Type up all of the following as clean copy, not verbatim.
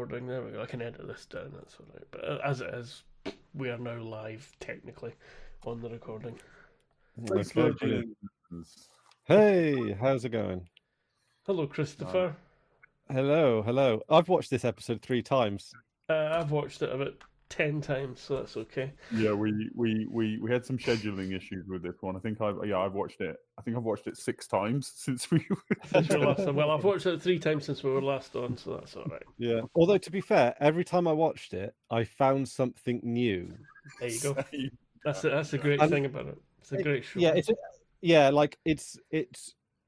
recording. There we go. I can edit this down. That's all right. But as it is, we are now live technically on the recording. Okay, brilliant. Hey, how's it going? Hello, Christopher. Hello. I've watched this episode 3 times. I've watched it about 10 times, so that's okay. Yeah, we had some scheduling issues with this one. I've watched it. I think I've watched it 6 times since we since we were last on. Well, I've watched it 3 times since we were last on, so that's all right. Yeah. Although to be fair, every time I watched it, I found something new. There you go. That's a great thing about it. It's a great show. Yeah,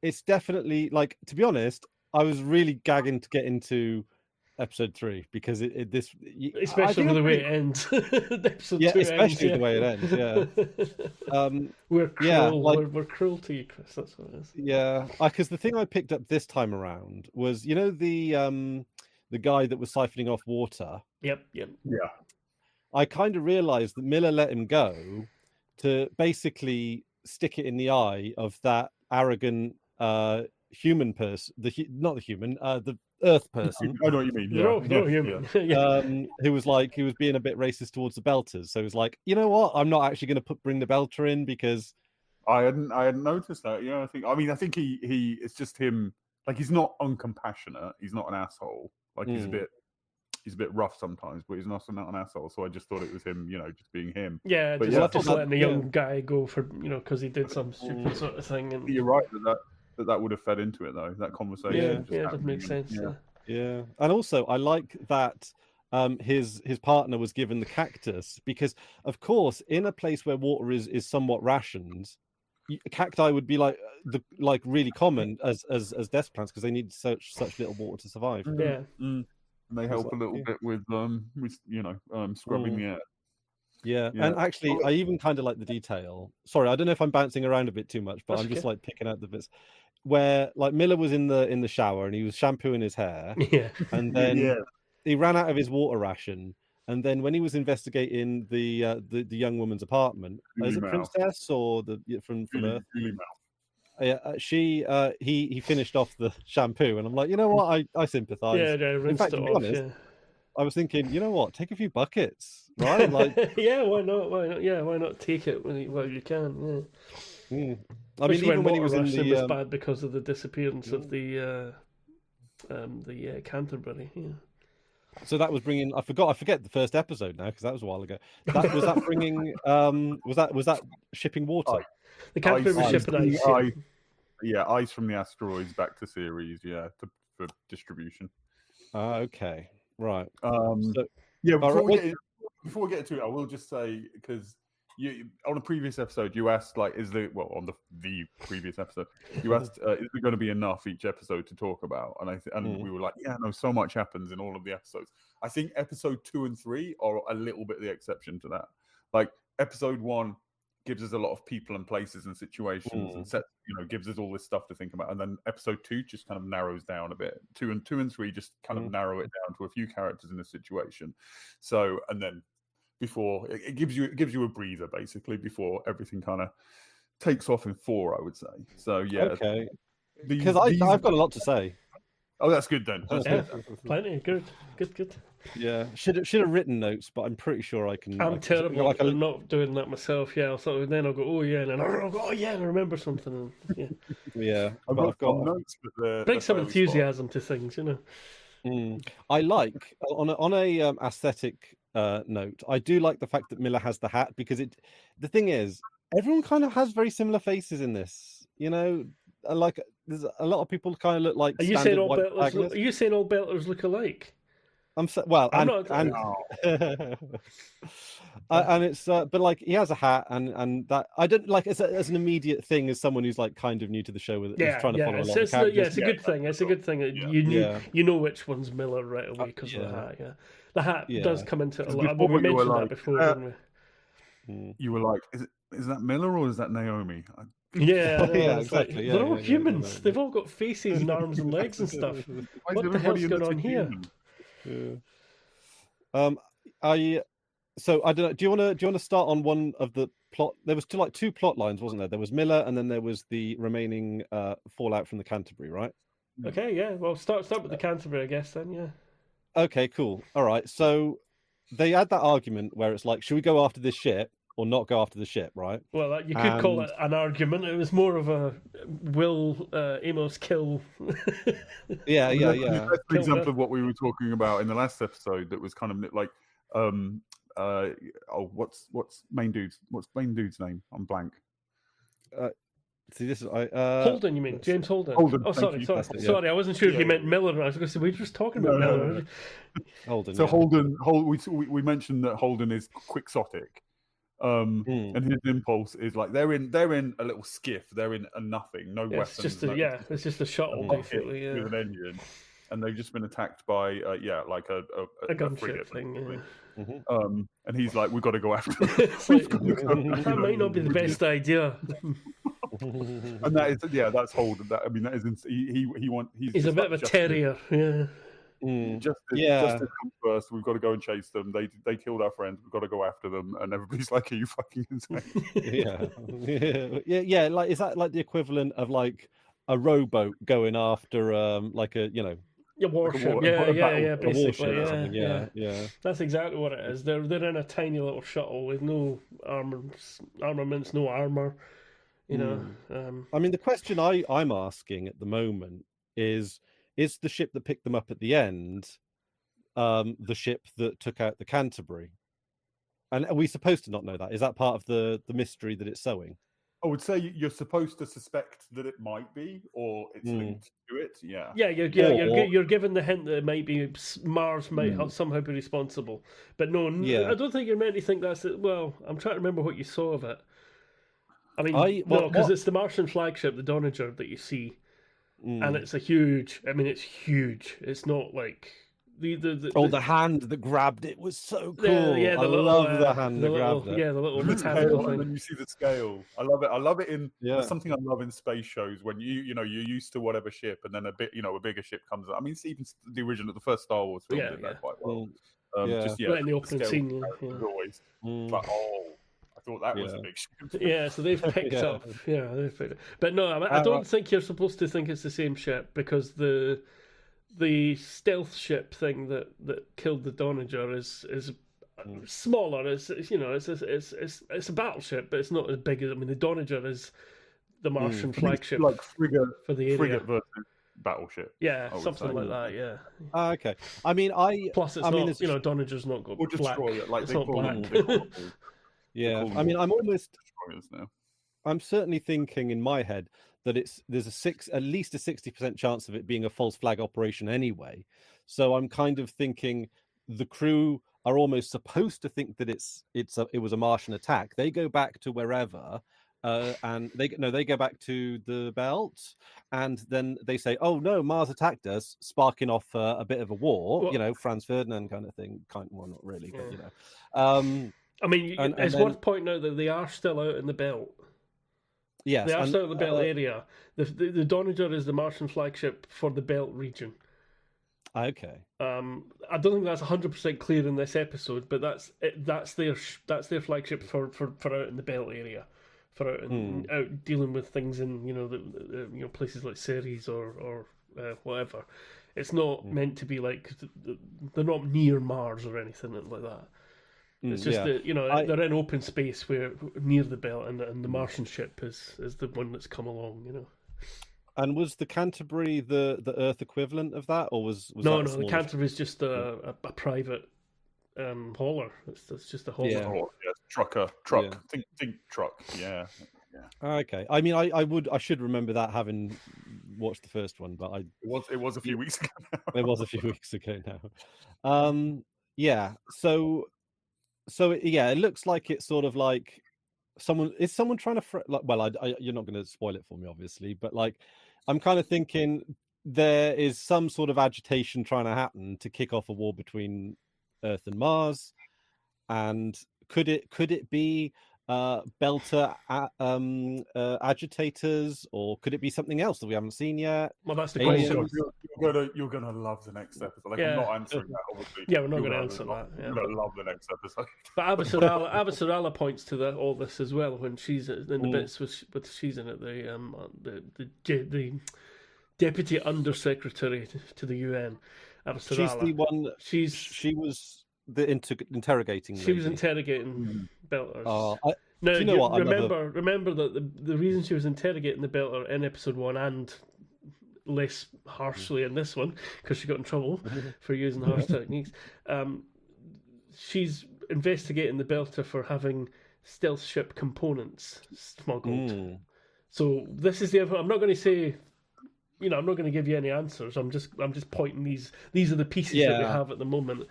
it's definitely, like, to be honest, I was really gagging to get into episode 3 because especially the way it ends. Especially the way it ends. Yeah. We're cruel. Yeah, like, we're cruel to you, Chris. That's what it is. Yeah, because the thing I picked up this time around was, the guy that was siphoning off water. Yep. Yeah. I kind of realized that Miller let him go to basically stick it in the eye of that arrogant human person, the Earth person. I know what you mean. Who was being a bit racist towards the Belters. So he was like, you know what? I'm not actually going to bring the Belter in because I hadn't noticed that. Yeah, I think he it's just him. Like, he's not uncompassionate. He's not an asshole. Like, he's a bit rough sometimes, but he's not an asshole. So I just thought it was him, just being him. Yeah, just letting the young guy go for, because he did some stupid sort of thing. And you're right that would have fed into it, though. That conversation. Yeah, that makes sense. Yeah, and also I like that his partner was given the cactus because, of course, in a place where water is somewhat rationed, cacti would be like really common as desk plants because they need such little water to survive. Yeah. And they help a little bit with scrubbing the air. Yeah, and actually, I even kind of like the detail. Sorry, I don't know if I'm bouncing around a bit too much, but I'm just like picking out the bits where, like, Miller was in the shower and he was shampooing his hair. Yeah, and then he ran out of his water ration. And then when he was investigating the young woman's apartment, is it Princess or from Earth? He finished off the shampoo, and I'm like, you know what, I sympathise. Yeah, in fact, to be honest, I was thinking, you know what, take a few buckets, right? Like, why not? Yeah, why not take it while you can? Yeah. I mean, even when he was in the was bad because of the disappearance of the Canterbury. Yeah. So that was bringing. I forget the first episode now because that was a while ago. Was that bringing? Was that shipping water? The Canterbury was shipping ice. Ice from the asteroids back to Ceres. Yeah, for distribution. Okay, right. Before we get to it, I will just say, because on a previous episode you asked, like, on the previous episode you asked, is there going to be enough each episode to talk about? And we were like, yeah, no, so much happens in all of the episodes. I think episode 2 and 3 are a little bit the exception to that. Like, episode 1 gives us a lot of people and places and situations and sets, gives us all this stuff to think about, and then episode 2 just kind of narrows down a bit. 2 and 3 just kind of narrow it down to a few characters in a situation. So, and then before it gives you a breather, basically, before everything kind of takes off in 4, I would say. So yeah, okay, because I've got a lot to say. Oh, that's good then. Plenty. Good. Yeah, should have written notes, but I'm pretty sure I can. I'm terrible at not doing that myself. Yeah, then I'll go, oh yeah, and then I'll go, oh yeah, and I remember something. And, yeah. I've got notes, but bring some enthusiasm to things, I like on a aesthetic note. I do like the fact that Miller has the hat because the thing is, everyone kind of has very similar faces in this. Like, there's a lot of people kind of look like. Are you saying all Belters look alike? And it's but like, he has a hat and that I don't like as an immediate thing as someone who's like kind of new to the show with trying to follow along. It's a good thing. It's a good thing that you know which one's Miller right away because of the hat. Yeah, the hat does come into it a lot. We mentioned that before, didn't we? You were like, is that Miller or is that Naomi? Exactly. They're all humans. They've all got faces and arms and legs and stuff. What the hell's going on here? So I don't know. Do you want to start on one of the plot? There was two plot lines, wasn't there? There was Miller, and then there was the remaining fallout from the Canterbury, right? Okay, yeah. Well, start with the Canterbury, I guess. Then, yeah. Okay, cool. All right. So they had that argument where it's like, should we go after this ship or not go after the ship, right? Well, you could call it an argument. It was more of a will Amos kill. Yeah. That's an example of what we were talking about in the last episode. That was kind of like, what's main dude's name? I'm blank. See, this is Holden. You mean James Holden? Holden. Oh, sorry. I wasn't sure if you meant Miller. I was going to say we were just talking about Miller. No. Holden. So yeah. We mentioned that Holden is quixotic, and his impulse is like they're in a little skiff. They're in a nothing, no weapons. It's just a shuttle basically, with an engine, and they've just been attacked by like a gunship thing. Yeah. And he's like, we've got to go after them. That might not be the best idea. And that's Holden. He's a bit of a terrier. Justice comes first. We've got to go and chase them. They killed our friends. We've got to go after them. And everybody's like, "Are you fucking insane?" yeah. Like, is that like the equivalent of like a rowboat going after like a a warship? Basically, yeah. That's exactly what it is. They're in a tiny little shuttle with no armaments, no armor. I mean, the question I'm asking at the moment is the ship that picked them up at the end the ship that took out the Canterbury? And are we supposed to not know that? Is that part of the mystery that it's sowing? I would say you're supposed to suspect that it might be, or it's linked to it. Yeah. Yeah, you're given the hint that it might be Mars might somehow be responsible, but no, I don't think you're meant to think that's it. Well, I'm trying to remember what you saw of it. I mean, because it's the Martian flagship, the Donager, that you see, and it's huge. It's huge. It's not like the hand that grabbed it was so cool. I love the hand that grabbed it. Yeah, the little mechanical thing. And then you see the scale. I love it. I love it in there's something I love in space shows when you're used to whatever ship, and then a bigger ship comes up. I mean, it's even the first Star Wars film did that quite well. Right in the opening scene. Always. But I thought that was a big ship. Yeah, so they've picked up. Yeah, they've picked up. But no, I don't think you're supposed to think it's the same ship, because the stealth ship thing that killed the Donager is smaller. It's a battleship, but it's not as big as. I mean, the Donager is the Martian flagship, like frigate for the area. Frigate versus battleship. Yeah, something like that. Yeah. Okay. I mean, plus it's not. Donager's not got black. It, like it's not black. Yeah. I mean, I'm certainly thinking in my head that there's at least a 60% chance of it being a false flag operation anyway. So I'm kind of thinking the crew are almost supposed to think that it was a Martian attack. They go back to wherever, and they go back to the belt, and then they say, "Oh no, Mars attacked us," sparking off a bit of a war. Well, Franz Ferdinand kind of thing. Well, not really, but I mean, it's worth pointing out that they are still out in the belt. Yes, they are still in the belt area. The Donager is the Martian flagship for the belt region. Okay. I don't think that's 100% clear in this episode, but that's their flagship for out in the belt area, for out dealing with things in places like Ceres or whatever. It's not meant to be like they're not near Mars or anything like that. It's just that they're in open space where near the belt, and the Martian ship is the one that's come along. And was the Canterbury the Earth equivalent of that, or was no? The Canterbury is just a private hauler. It's just a hauler. Yeah, truck. Think truck. Yeah. Okay. I mean, I should remember that, having watched the first one, but it was a few weeks ago. It was a few weeks ago now. Yeah. So it looks like it's sort of like someone trying to you're not going to spoil it for me, obviously, but like I'm kind of thinking there is some sort of agitation trying to happen to kick off a war between Earth and Mars, and could it be Belter agitators, or could it be something else that we haven't seen yet? Well, that's the question. You're gonna love the next episode. I'm not answering that, obviously. Yeah, we're not going to answer that. You're gonna love the next episode. But Abasarala points to all this as well when she's in the bits with she's in it. The deputy undersecretary to the UN. She's the one. She was the interrogating. She was lady. interrogating Belters. Do you know what? Remember that the reason she was interrogating the Belter in episode 1 and less harshly in this one, because she got in trouble for using harsh techniques. She's investigating the Belter for having stealth ship components smuggled. So this is I'm not going to say, I'm not going to give you any answers. I'm just pointing these are the pieces that we have at the moment.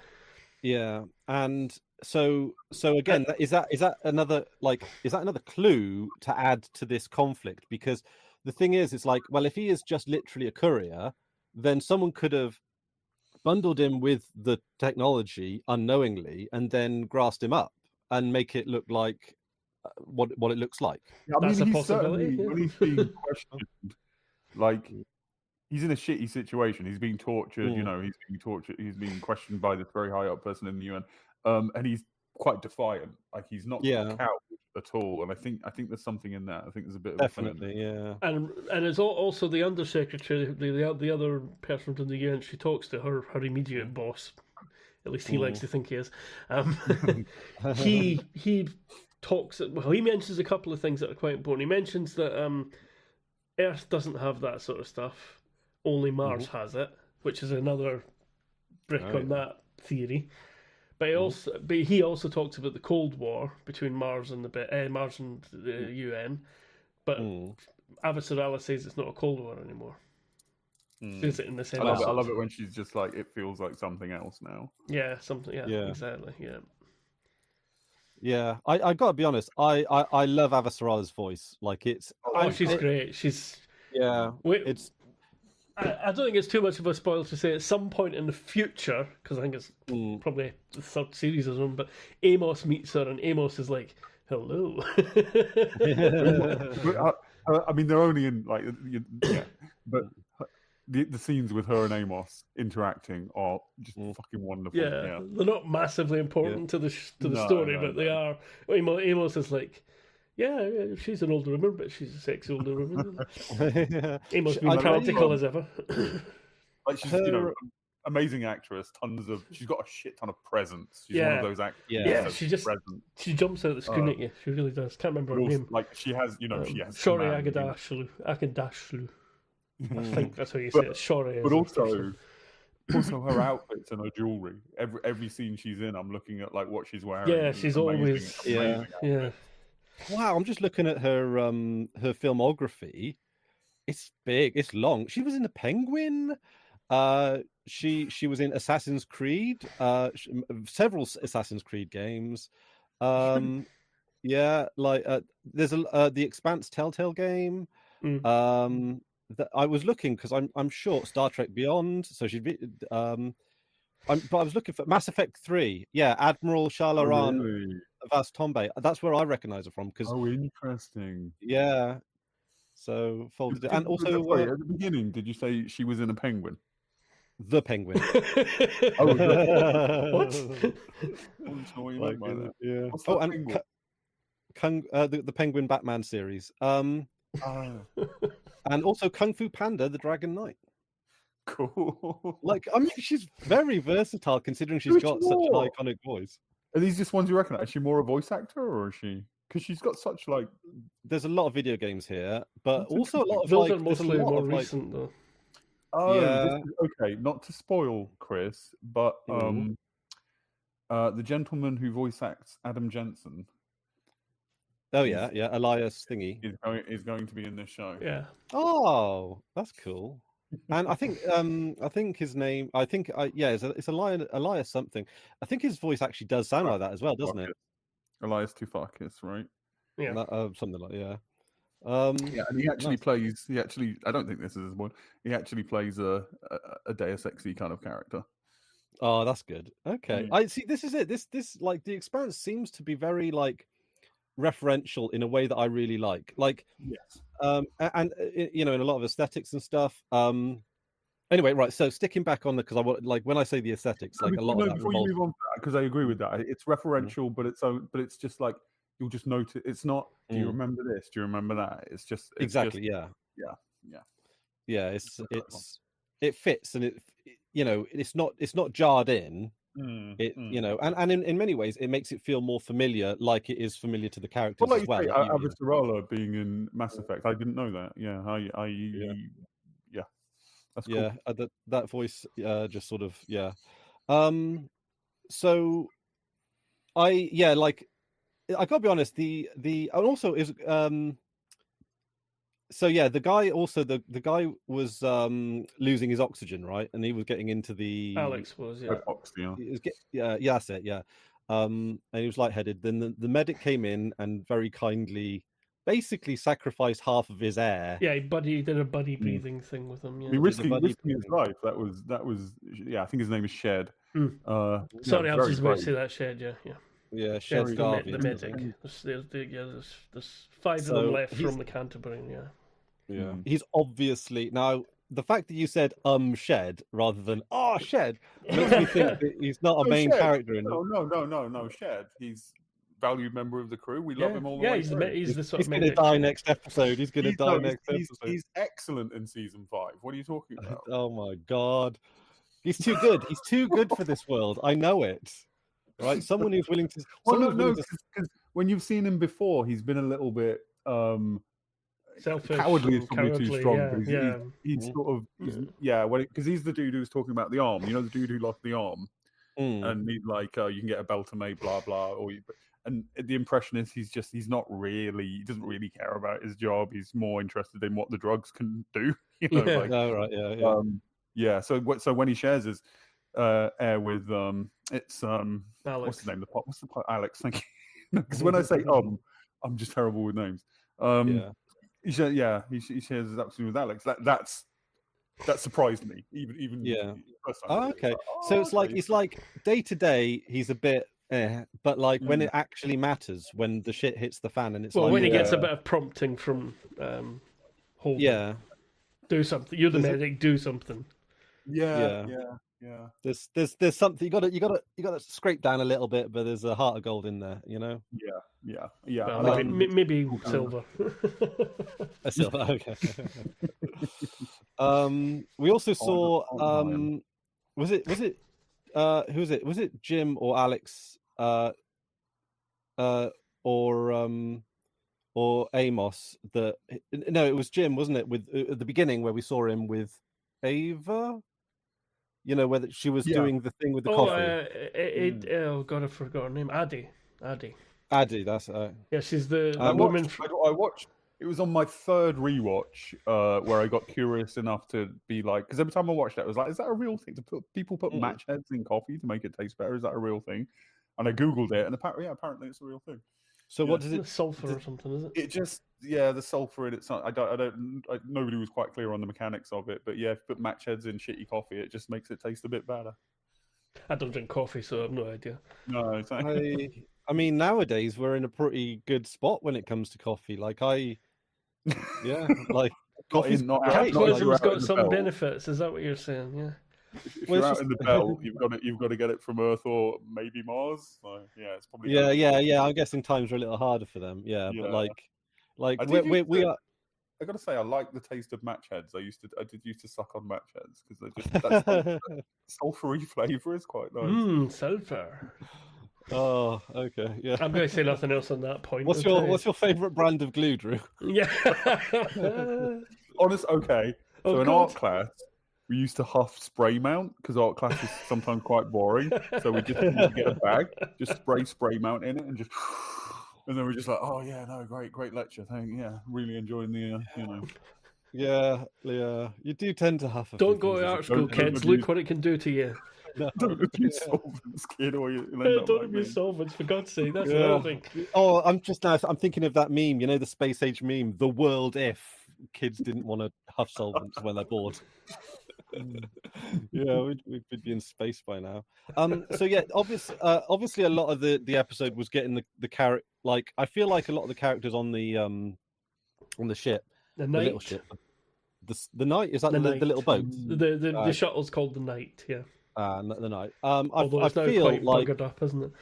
Yeah, and so again, is that another clue to add to this conflict? Because the thing is, it's like, well, if he is just literally a courier, then someone could have bundled him with the technology unknowingly and then grassed him up and make it look like what it looks like. Yeah, That's a possibility. When he's being questioned, like he's in a shitty situation. He's being tortured. He's being tortured. He's being questioned by this very high up person in the UN, and he's quite defiant. Like he's not a coward at all. And I think there's something in that. I think there's a bit of definitely, And it's also the undersecretary, the other person from the UN. She talks to her immediate boss. At least he likes to think he is. He talks. Well, he mentions a couple of things that are quite important. He mentions that Earth doesn't have that sort of stuff. Only Mars has it, which is another brick on that theory. But he also talks about the Cold War between Mars and the UN. But Avasarala says it's not a Cold War anymore. Says it in the same. I love it when she's just like, it feels like something else now. Yeah, something. Yeah, exactly. Yeah. Yeah, I gotta be honest. I love Avasarala's voice. Like she's great. She's it's. I don't think it's too much of a spoiler to say at some point in the future, because I think it's probably the third series or something, but Amos meets her and Amos is like, hello. I mean, they're only in like, but the scenes with her and Amos interacting are just fucking wonderful. Yeah, they're not massively important to the story, but they are. Amos is like, yeah, she's an older woman, but she's a sexy older woman. Amos being practical as ever. Like she's, amazing actress. She's got a shit ton of presence. She's one of those actors. Yeah, she jumps out the screen at you. She really does. Can't remember her name. Like she has, she has. Shori Agadashlu. I think that's how you say it. Shori. But also her outfits and her jewelry. Every scene she's in, I'm looking at like what she's wearing. Yeah, she's always yeah. Wow, I'm just looking at her filmography. It's big, it's long. She was in The Penguin. She was in Assassin's Creed, several Assassin's Creed games. There's the Expanse Telltale game. I was looking because I'm sure Star Trek Beyond. So she'd be. But I was looking for Mass Effect 3. Yeah, Admiral Shal'Aran. Really? Vast Tombe. That's where I recognize her from. Interesting. Yeah. So folded it. And also at the beginning, did you say she was in a penguin? The Penguin. What? Yeah. And the Penguin Batman series. And also Kung Fu Panda, the Dragon Knight. Cool. Like, I mean, she's very versatile considering she's got such an iconic voice. Are these just ones you recognize? Is she more a voice actor, or is she? Because she's got such like. There's a lot of video games here, but also a lot of those are mostly more recent though. Oh, yeah. Okay. Not to spoil, Chris, but the gentleman who voice acts Adam Jensen. Oh yeah, Elias Thingy is going to be in this show. Yeah. Oh, that's cool. And I think his name. It's Elias something. I think his voice actually does sound like that as well, doesn't it? Elias Tufakis, right? Yeah, something like and he actually plays. I don't think this is his one. He actually plays a Deus Ex kind of character. Oh, that's good. Okay, I see. This is it. This like the Expanse seems to be very like referential in a way that I really like. Like yes. And in a lot of aesthetics and stuff. Anyway, right. So sticking back on because I want like when I say the aesthetics, like a lot of that. Before you move on to that, because I agree with that. It's referential, but it's just like you'll just notice. It's not. Do you remember this? Do you remember that? It's just exactly. Yeah. It fits and it's not jarred in. Mm. You know, and in many ways it makes it feel more familiar, like it is familiar to the characters Well, like as well. you say, Like Avasarala being in Mass Effect, I didn't know that. Yeah, yeah, that's cool. That voice just sort of so I gotta be honest, the and also is so yeah, the guy also the guy was losing his oxygen, right? And he was getting into the Alex was, yeah. he was that's it, yeah. And he was lightheaded. Then the medic came in and very kindly basically sacrificed half of his air. Yeah, he did a buddy breathing thing with him. Yeah. I mean, risking his life. That was yeah. I think his name is Shed. Sorry, I was just about to say that. Shed, yeah. Yeah, Shed the medic. There's 5 of them left from the Canterbury. Yeah. He's obviously now. The fact that you said Shed rather than Shed makes me think that he's not a main character in it. No, Shed. He's a valued member of the crew. We love him all the way through. He's the sort of going to die next episode. He's going to die next episode. He's excellent in season 5. What are you talking about? Oh my god. He's too good. He's too good for this world. I know it. Right? Someone who's willing to... because when you've seen him before, he's been a little bit... selfish, cowardly is probably too strong. Yeah, he's sort of because he's the dude who's talking about the arm. You know, the dude who lost the arm, and he's like, you can get a belter made, blah blah. And the impression is he doesn't really care about his job. He's more interested in what the drugs can do. You know, So when he shares his air with it's Alex. What's his name? What's the Alex? Thank you. Because when I say I'm just terrible with names. He shares his absolutely with Alex. That surprised me. Even first time. Okay. So it's like day to day he's a bit but like when it actually matters, when the shit hits the fan, and it's when he gets a bit of prompting from Holden. Do something. You're the medic. Do something. Yeah. There's something you gotta scrape down a little bit, but there's a heart of gold in there, you know. Yeah. Well, maybe silver. A silver, okay. We also saw was it who was it? Was it Jim or Alex or Amos that no, it was Jim, wasn't it? With at the beginning where we saw him with Ava. You know, whether she was doing the thing with the coffee. Oh God, I forgot her name. Addie, that's yeah, she's the woman. I watched. It was on my third rewatch where I got curious enough to be like, because every time I watched it, I was like, "Is that a real thing? People put match heads in coffee to make it taste better? Is that a real thing?" And I googled it, and apparently it's a real thing. So what does it? Sulfur or something, is it? It just the sulfur in it. Nobody was quite clear on the mechanics of it, but yeah, if you put match heads in shitty coffee, it just makes it taste a bit better. I don't drink coffee, so I have no idea. No, exactly. I mean, nowadays we're in a pretty good spot when it comes to coffee. Like coffee's not capitalism's got some benefits. Is that what you're saying? Yeah. If you're out in the belt, you've got to get it from Earth or maybe Mars. So, yeah, it's probably I'm guessing times are a little harder for them. Yeah. But we are. I got to say, I like the taste of match heads. I did used to suck on match heads because that sulfury flavour is quite nice. Sulfur. Oh, okay, yeah. I'm going to say nothing else on that point. What's your favourite brand of glue, Drew? Yeah. Okay. So in art class, we used to huff spray mount because art class is sometimes quite boring. So we just used to get a bag, just spray mount in it, and then we're just like, oh yeah, no, great lecture. Really enjoying the Yeah, you do tend to huff. Don't go to art school, kids. Look what it can do to you. No. Don't abuse solvents, kid, or don't abuse solvents, for God's sake. That's another thing. Oh, I'm thinking of that meme. You know, the space age meme. The world if kids didn't want to huff solvents when they're bored. Yeah, we'd be in space by now. So yeah, obviously, a lot of the episode was getting the character. Like, I feel like a lot of the characters on the ship, the little ship, the Knight, is that the little boat? The shuttle's called the Knight. Yeah. The Knight. Although I it's now feel quite like buggered up, isn't it?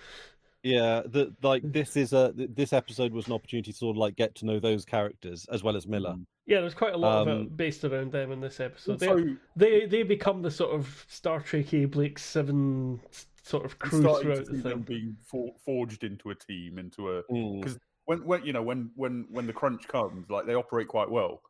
Yeah, this episode was an opportunity to sort of like get to know those characters as well as Miller. Yeah, there's quite a lot of it based around them in this episode. Also, they become the sort of Star Trek-y Blake Seven sort of crew throughout the thing. Them being forged into a team, because when the crunch comes, like they operate quite well.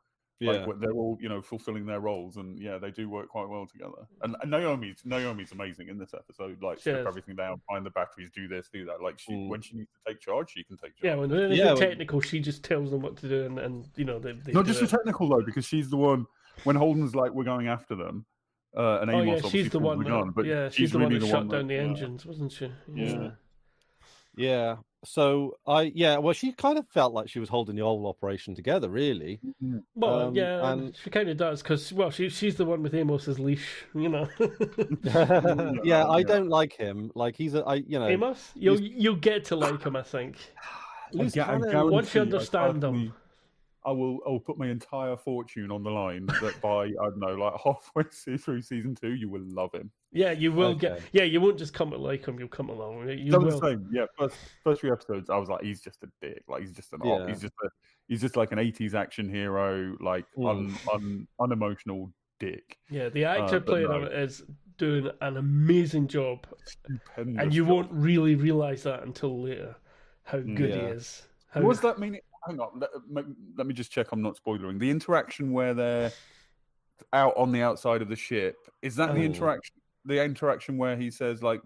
Like they're all fulfilling their roles, and they do work quite well together. And Naomi's amazing in this episode. Like strip everything down, find the batteries, do this, do that. Like when she needs to take charge, she can take charge. Yeah, when they're anything technical, she just tells them what to do, and they not just the technical though, because she's the one when Holden's like, we're going after them. And Amos she's the one. She's the one that shut down the engines, wasn't she? Yeah. So well, she kind of felt like she was holding the whole operation together, really. Well, and she kind of does because she's the one with Amos's leash, I don't like him. Like he's Amos. You'll get to like him, I think. Once you understand him. I will put my entire fortune on the line that by, I don't know, like halfway through season 2, you will love him. Yeah, you will you won't just come to like him, you'll come along. You will. The same. Yeah, first 3 episodes, I was like, he's just a dick. Like, he's just an op. He's just like an 80s action hero, like unemotional dick. Yeah, the actor playing it is doing an amazing job. Stupendous and you won't really realise that until later, how good he is. What does that mean? Hang on, let me just check I'm not spoiling. The interaction where they're out on the outside of the ship, is that the interaction where he says, like,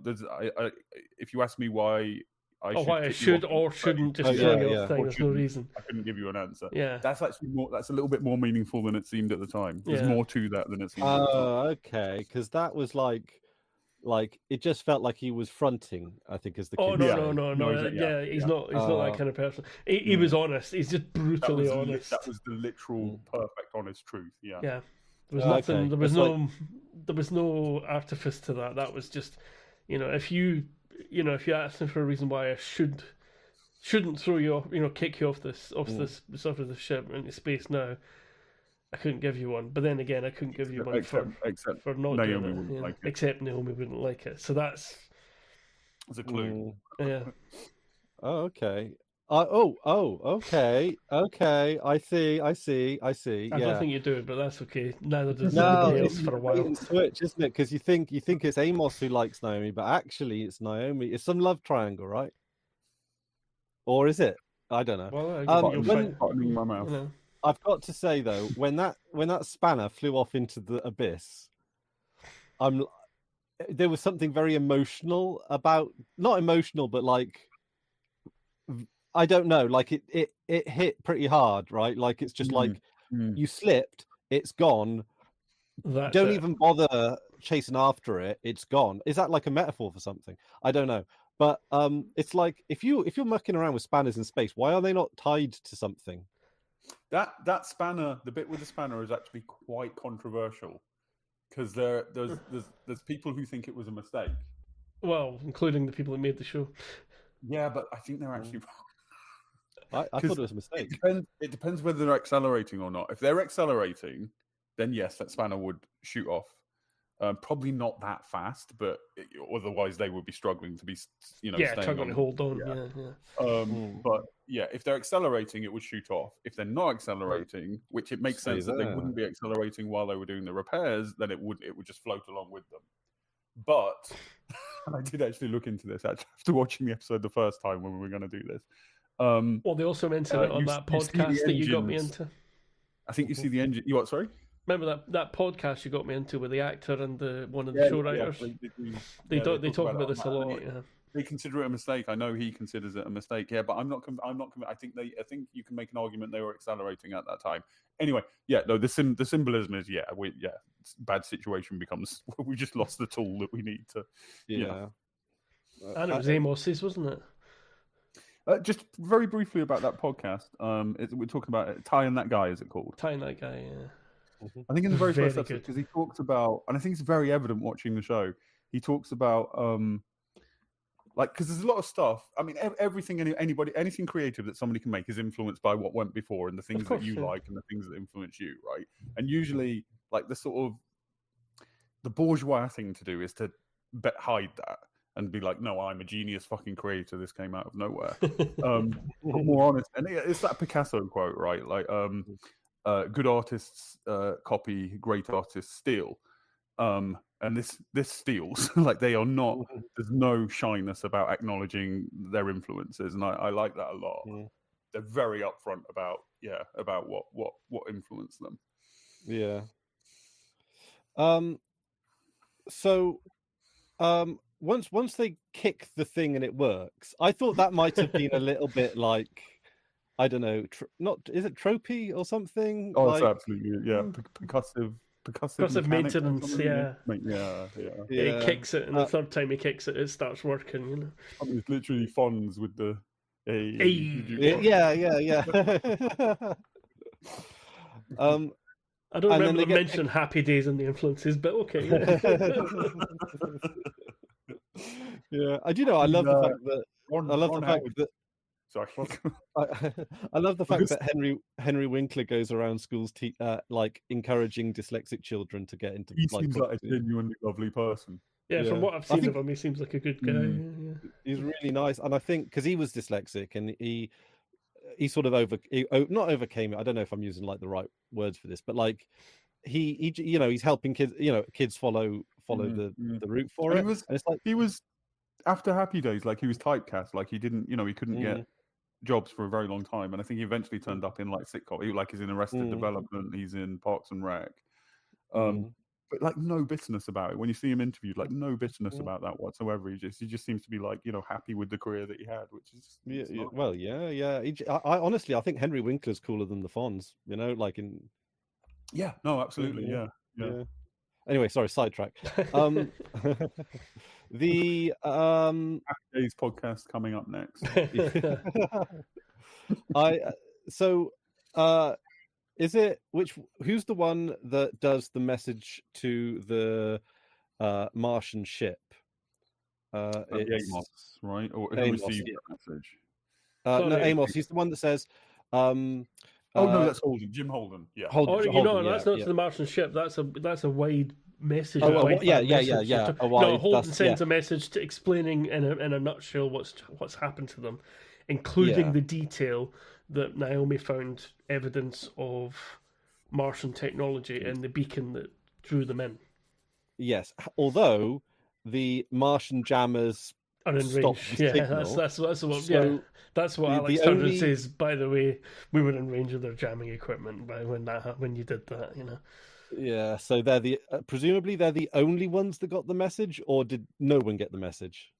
if you ask me why I should or shouldn't destroy your thing, there's no reason. I couldn't give you an answer. Yeah. That's actually that's a little bit more meaningful than it seemed at the time. There's more to that than it seemed at the time. Okay, because that was like it just felt like he was fronting, I think, as the kid. No. He's not that kind of person. He was honest. He's just brutally honest. That was the literal, perfect, honest truth. Yeah. Yeah. There was nothing. There was no artifice to that. That was just, if you asked him for a reason why I shouldn't throw you off, kick you off this sort of the ship into space now, I couldn't give you one. But then again, I couldn't give you one except for not Naomi doing wouldn't like it. Except Naomi wouldn't like it. So that's a clue. Yeah. Oh, okay. Okay. I see. I don't think you do it, but that's okay. Neither does anybody else for a while. Switch, isn't it? Because you think it's Amos who likes Naomi, but actually it's Naomi. It's some love triangle, right? Or is it? I don't know. Well, I've got to say though, when that spanner flew off into the abyss, there was something very emotional about, not emotional, but like, I don't know, like it hit pretty hard, right? Like it's just like you slipped, it's gone. Don't even bother chasing after it. It's gone. Is that like a metaphor for something? I don't know. But it's like if you're mucking around with spanners in space, why are they not tied to something? That spanner, the bit with the spanner, is actually quite controversial because there's people who think it was a mistake. Well, including the people that made the show. Yeah, but I think they're actually wrong. I thought it was a mistake. It depends whether they're accelerating or not. If they're accelerating, then yes, that spanner would shoot off. Probably not that fast, but otherwise they would be struggling to be, struggling to hold on. But yeah, if they're accelerating, it would shoot off. If they're not accelerating, which it makes sense that they wouldn't be accelerating while they were doing the repairs, then it would just float along with them. But I did actually look into this after watching the episode the first time when we were going to do this. Well, they also mentioned it on that podcast that you got me into. I think you see the engine. You what? Sorry. Remember that podcast you got me into with the actor and one of the show writers? They talk about this a lot. Yeah. They consider it a mistake. I know he considers it a mistake. Yeah, but I'm not. I think you can make an argument they were accelerating at that time. Anyway, the symbolism is bad situation becomes we just lost the tool that we need to. Yeah. And it was Amos's, wasn't it? Just very briefly about that podcast. We're talking about it. Ty and That Guy, is it called? Ty and That Guy, yeah. I think in the very first episode, because he talks about, and I think it's very evident watching the show, he talks about, because there's a lot of stuff. I mean, anything creative that somebody can make is influenced by what went before and the things that you like and the things that influence you, right? And usually, like the bourgeois thing to do is to hide that. and be like, no, I'm a genius fucking creator. This came out of nowhere. But more honest, and it's that Picasso quote, right? Like, good artists copy, great artists steal. And this steals. Like, they are not. There's no shyness about acknowledging their influences, and I like that a lot. They're very upfront about what influenced them. Yeah. So, once they kick the thing and it works, I thought that might have been a little bit like, I don't know, is it tropey or something? Oh, like... it's absolutely percussive maintenance. Yeah. He kicks it, and the third time he kicks it, it starts working. You know, I mean, it's literally Fonz with the yeah. I don't remember them mention Happy Days and the influences, but okay. Yeah, I do know. I love the fact that. Sorry. I love the fact that Henry Winkler goes around schools, like encouraging dyslexic children to get into. He seems like a genuinely lovely person. Yeah, from what I've seen of him, he seems like a good guy. Yeah. He's really nice, and I think because he was dyslexic, and he sort of not overcame it. I don't know if I'm using like the right words for this, but like he he's helping kids. Kids follow the route for it. And it's like he was after Happy Days, like he was typecast, like he didn't, he couldn't get jobs for a very long time, and I think he eventually turned up in like sitcom. He's in Arrested Development, he's in Parks and Rec, but like no bitterness about it. When you see him interviewed, like no bitterness about that whatsoever. He just seems to be like happy with the career that he had, which is well, yeah. I honestly, I think Henry Winkler's cooler than the Fonz. Like in absolutely, yeah. Anyway, sorry, sidetrack. The Happy Days podcast coming up next. Is it who's the one that does the message to the Martian ship? It's Amos, right? Or who received the message? No, Amos. He's the one that says. No, that's Holden. Jim Holden. Yeah. That's not to the Martian ship. That's a wide message. Holden sends a message explaining in a nutshell what's happened to them, including the detail that Naomi found evidence of Martian technology in the beacon that drew them in. Yes, although the Martian jammers are in range. That's what Alex Turner says. By the way, we were in range of their jamming equipment when you did that. Yeah, so they're presumably they're the only ones that got the message, or did no one get the message?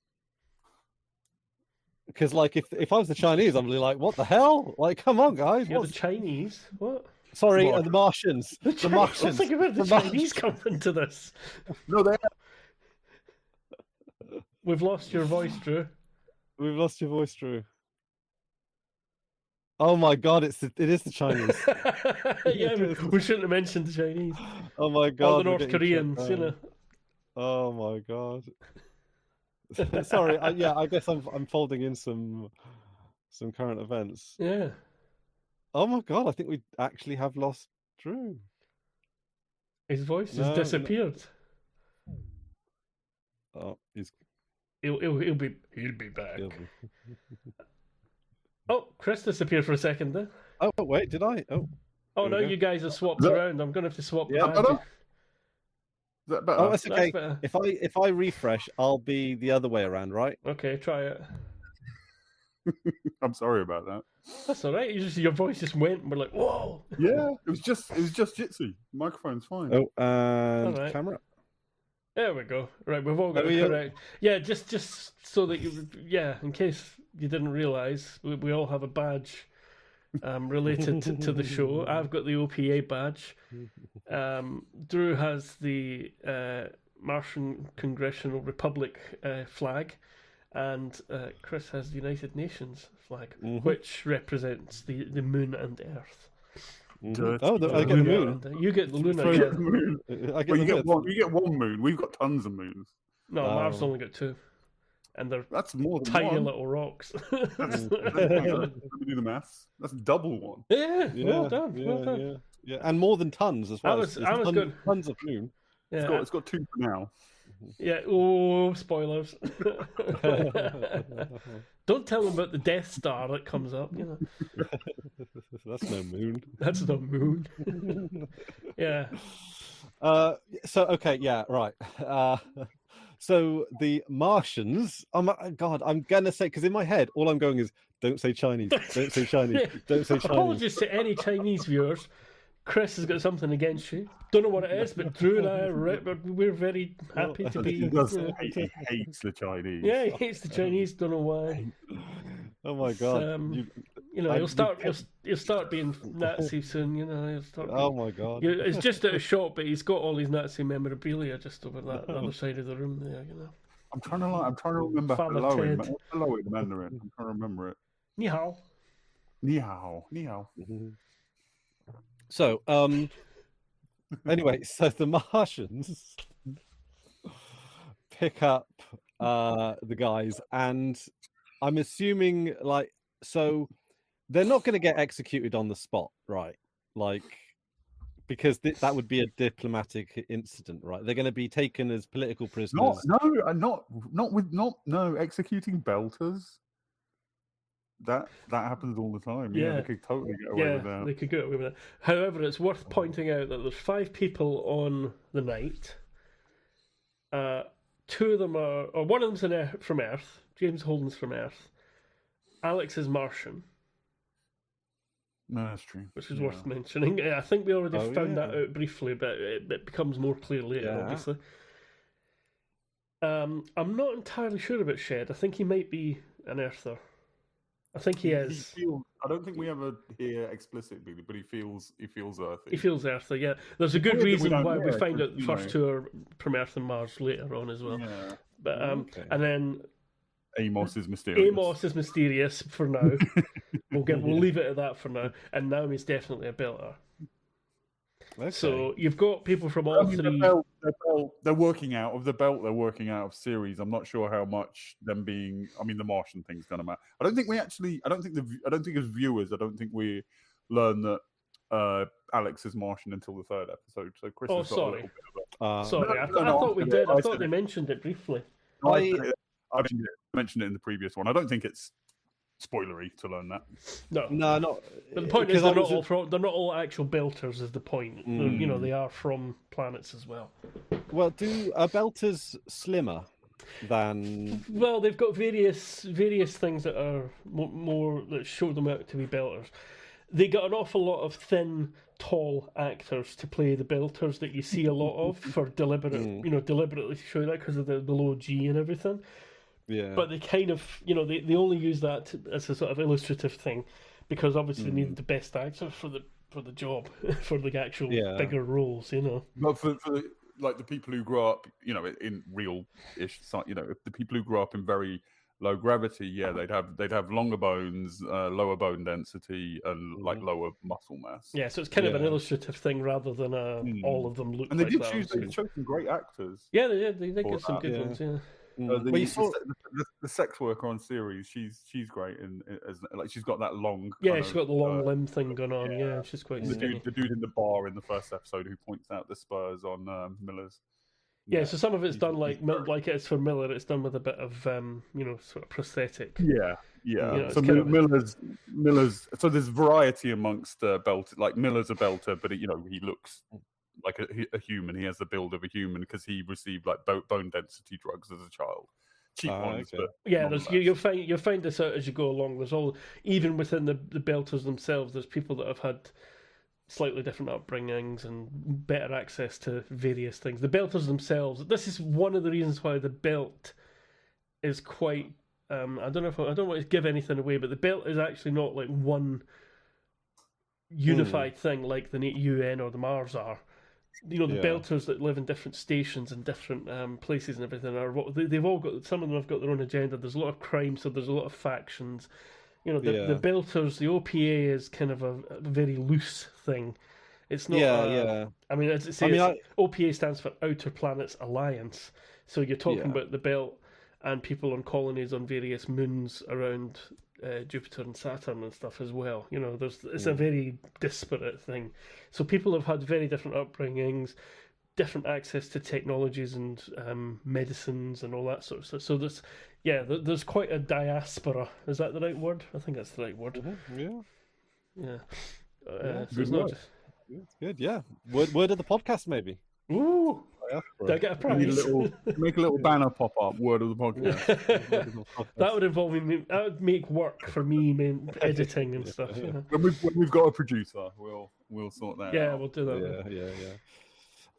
Because like if I was the Chinese, I'm really like, what the hell? Like, come on, guys. You're the Chinese? What? Sorry, the Martians. The Martians. Think about the Chinese come into this. No, they. We've lost your voice, Drew. We've lost your voice, Drew. Oh my God! It is the Chinese. We shouldn't have mentioned the Chinese. Oh my God! Or the North Koreans, Oh my God! Sorry, I guess I'm folding in some current events. Yeah. Oh my God! I think we actually have lost Drew. His voice has disappeared. Oh, he'll be back. Oh, Chris disappeared for a second there. Oh wait, did I? Oh no, you guys have swapped around. I'm gonna have to swap. Yeah, better? Is that better? Oh, that's okay. If I refresh, I'll be the other way around, right? Okay, try it. I'm sorry about that. That's all right. Your voice just went, and we're like, whoa. Yeah, it was just Jitsi. Microphone's fine. Oh, and camera. There we go. Right, we've all got it correct. Yeah, just so that in case you didn't realise, we all have a badge related to the show. I've got the OPA badge. Drew has the Martian Congressional Republic flag, and Chris has the United Nations flag, which represents the moon and Earth. I get the moon. You get the lunar. You get one moon. We've got tons of moons. No, Mars only got two, and they're that's more than tiny one. little rocks. Let me do the maths. That's double one. Yeah, well done. Yeah, and more than tons as well. I was good. Tons of moon. Yeah, it's got two for now. Yeah. Oh, spoilers. Don't tell them about the Death Star that comes up. That's no moon. That's the moon. Yeah. So okay, yeah, right. So the Martians. Oh my God, I'm gonna say, because in my head all I'm going is, don't say Chinese, don't say Chinese, don't say Chinese. Apologies to any Chinese viewers. Chris has got something against you. Don't know what it is, but Drew and I we're very happy to be. He does. He hates the Chinese. Yeah, he hates the Chinese. Don't know why. Oh my God! He'll start being Nazi soon. He'll start. Oh my God! It's just at a shop, but he's got all his Nazi memorabilia just over that other side of the room there. I'm trying to remember hello in Mandarin. I'm trying to remember it. Ni hao. Ni hao. Ni hao. So, anyway, so the Martians pick up the guys, and I'm assuming, so they're not going to get executed on the spot, right? Because that would be a diplomatic incident, right? They're going to be taken as political prisoners. No, executing belters. That happens all the time. Yeah, they could totally get away with that. They could get away with that. However, it's worth pointing out that there's 5 people on the night. 2 of them one of them's from Earth. James Holden's from Earth. Alex is Martian. No, that's true. Which is worth mentioning. I think we already found that out briefly, but it becomes more clear later, obviously. I'm not entirely sure about Shed. I think he might be an Earther. I think he is. I don't think we ever hear explicitly, but he feels Earthy. He feels Earthy, yeah. There's a good reason why we find out the first 2 are from Earth and Mars later on as well. Yeah. But and then Amos is mysterious. Amos is mysterious for now. We'll leave it at that for now. And Naomi's definitely a belter. Okay. So you've got people from all 3. They're working out of the belt. They're working out of series. I'm not sure how much them being. I mean, the Martian thing's gonna matter. I don't think as viewers, we learn that Alex is Martian until the 3rd episode. So Chris has got a little bit of a... sorry, I thought we did. I thought they mentioned it briefly. I mentioned it in the previous one. I don't think it's spoilery to learn that. No, not. But the point is, they're not all actual belters. Is the point? They are from planets as well. Well, are belters slimmer than? Well, they've got various things that are more that show them out to be belters. They got an awful lot of thin, tall actors to play the belters that you see a lot of for deliberately to show that because of the low G and everything. Yeah. But they kind of, they only use that as a sort of illustrative thing because obviously they needed the best actor for the job, for the actual bigger roles, But for the people who grow up, in real-ish, the people who grow up in very low gravity, they'd have longer bones, lower bone density, and lower muscle mass. Yeah, so it's kind of an illustrative thing rather than all of them look. And they like did they chose some great actors. Yeah, they did. They get some good ones. Yeah. The sex worker on series, she's great, she's got that long. She's got the long limb thing going on. Yeah, she's quite. The dude in the bar in the first episode who points out the spurs on Miller's. Yeah, so some of it's done like it's for Miller. It's done with a bit of sort of prosthetic. Yeah. So Miller's. So there's variety amongst belt. Like Miller's a belter, but he looks like a human. He has the build of a human because he received bone density drugs as a child. Cheap ones, okay. But you'll find this out as you go along. There's even within the belters themselves. There's people that have had slightly different upbringings and better access to various things. The belters themselves. This is one of the reasons why the belt is quite. I don't want to give anything away, but the belt is actually not like one unified thing like the UN or the Mars are. The belters that live in different stations and different places and everything they've all got. Some of them have got their own agenda. There's a lot of crime, so there's a lot of factions. The belters, the OPA is kind of a very loose thing. It's not. I mean, as it says, OPA stands for Outer Planets Alliance. So you're talking about the belt and people on colonies on various moons around Jupiter and Saturn and stuff as well. It's a very disparate thing. So people have had very different upbringings. different access to technologies and medicines and all that sort of stuff. So there's quite a diaspora. Is that the right word? I think that's the right word. Yeah. Yeah. Yeah, So it's not just... It's good. Yeah. Word of the podcast, maybe. Ooh. Did I get a prize? Make a little banner pop up. Word of the podcast. That would involve me. That would make work for me, editing and stuff. Yeah. When we've got a producer, we'll sort that out. Yeah, we'll do that.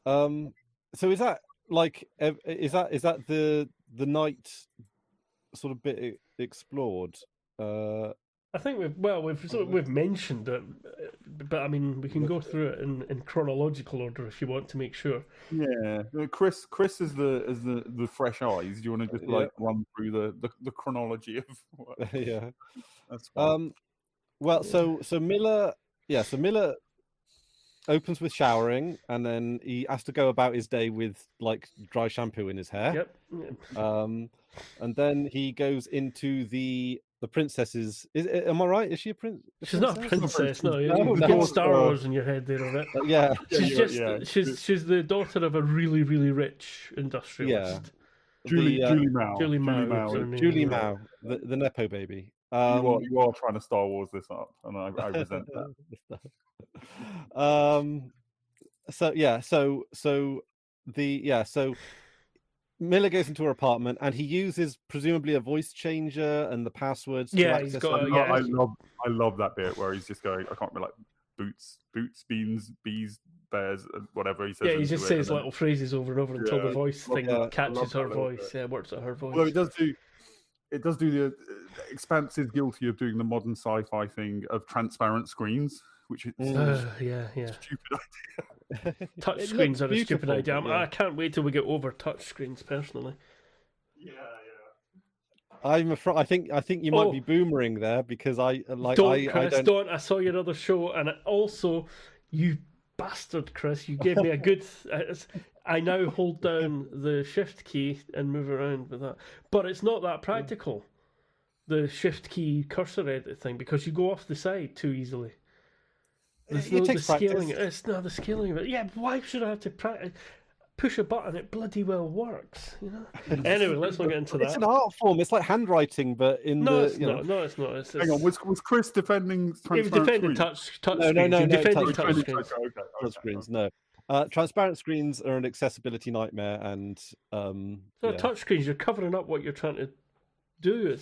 Yeah. So is that like is that the night sort of bit explored? I think we've mentioned it, but I mean we can go through it in chronological order if you want to make sure. Yeah, Chris is the fresh eyes. Do you want to just run through the chronology of? Yeah, that's fine. Well, so Miller opens with showering, and then he has to go about his day with like dry shampoo in his hair. Yep. And then he goes into the princess's. Am I right? Is she a prince? She's not a princess. No, you No. get Star Wars in your head there of it. Yeah, she's the daughter of a really really rich industrialist. Julie Mao. Julie Mao. Julie Mao, the nepo baby. You are trying to Star Wars this up, and I resent that. So Miller goes into her apartment and he uses presumably a voice changer and the passwords to access. I love that bit where he's just going. I can't remember, like boots, beans, bees, bears, whatever he says. Yeah, he just says little phrases over and over until the voice thing catches her voice. Yeah, works at her voice. Well, it does do the Expanse is guilty of doing the modern sci-fi thing of transparent screens, which is stupid idea. Touch screens are a stupid idea. I can't wait till we get over touch screens personally. Yeah. I'm afraid. I think you might be boomering there because I like. Chris, don't. I saw your other show, and also, you bastard, Chris, you gave me a good. I now hold down the shift key and move around with that, but it's not that practical. The shift key cursor edit thing, because you go off the side too easily. It takes scaling. practice. It's not the scaling of it. Yeah, why should I have to push a button? It bloody well works. You know. Anyway, let's not get into that. It's an art form. It's like handwriting, but in No, it's not. Hang on, was Chris defending transparent defending screens? touch screens. No, defending touch screens. Touch screens, no. Transparent screens are an accessibility nightmare, and touch screens. You're covering up what you're trying to do.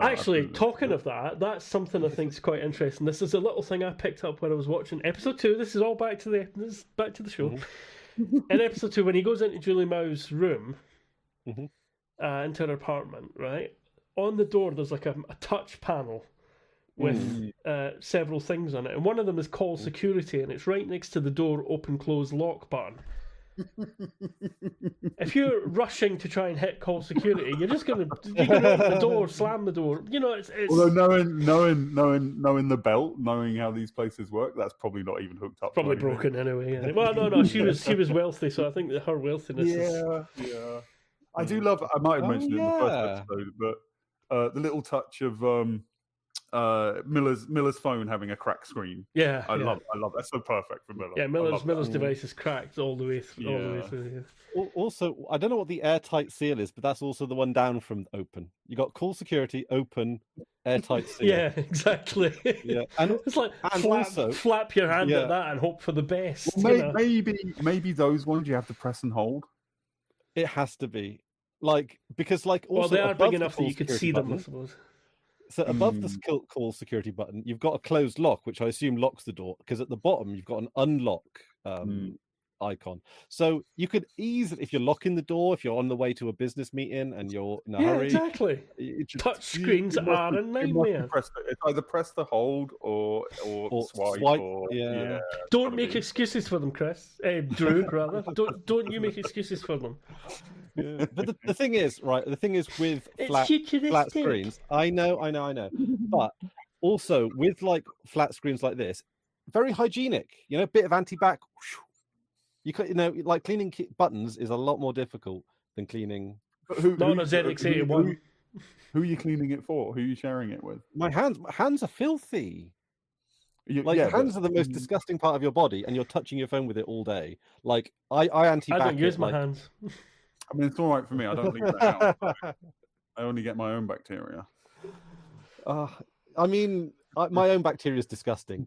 Actually, talking of that, that's something I think is quite interesting. This is a little thing I picked up when I was watching episode 2. This is all back to the show. Mm-hmm. In episode 2, when he goes into Julie Mao's room, into her apartment, right? On the door, there's like a touch panel with several things on it, and one of them is call security, and it's right next to the door open close lock button. If you're rushing to try and hit call security, you're gonna open the door, slam the door. You know, it's. Although knowing the belt, knowing how these places work, that's probably not even hooked up. Probably broken anyway. Yeah. Well, no, she was wealthy, so I think that her wealthiness. Yeah. I do love. I might have mentioned it in the first episode, but the little touch of Miller's phone having a cracked screen. Yeah, I love. That's so perfect for Miller. Yeah, Miller's device is cracked all the way through. Yeah. Also, I don't know what the airtight seal is, but that's also the one down from open. You got call security, open, airtight seal. Yeah, exactly. Yeah, and it's like flap your hand at that and hope for the best. Well, maybe those ones you have to press and hold. It has to be because also they are big enough that you could see them, I suppose. So above the call security button, you've got a closed lock, which I assume locks the door, because at the bottom you've got an unlock icon. So you could easily, if you're locking the door, if you're on the way to a business meeting and you're in a hurry. Exactly. Touch screens are a nightmare. It's either press the hold or swipe. Don't make excuses for them, Chris. Drew, rather. Don't you make excuses for them. Yeah. But the thing is, right? The thing is with flat screens. I know. But also with flat screens like this, very hygienic. You know, a bit of anti-bac. You could, like cleaning buttons is a lot more difficult than cleaning. Not a ZX81. Who are you cleaning it for? Who are you sharing it with? My hands are filthy. Like hands are the most disgusting part of your body, and you're touching your phone with it all day. Like I anti-back I don't use it, my hands. I mean, it's all right for me. I don't leave the house. I only get my own bacteria. I mean, my own bacteria is disgusting.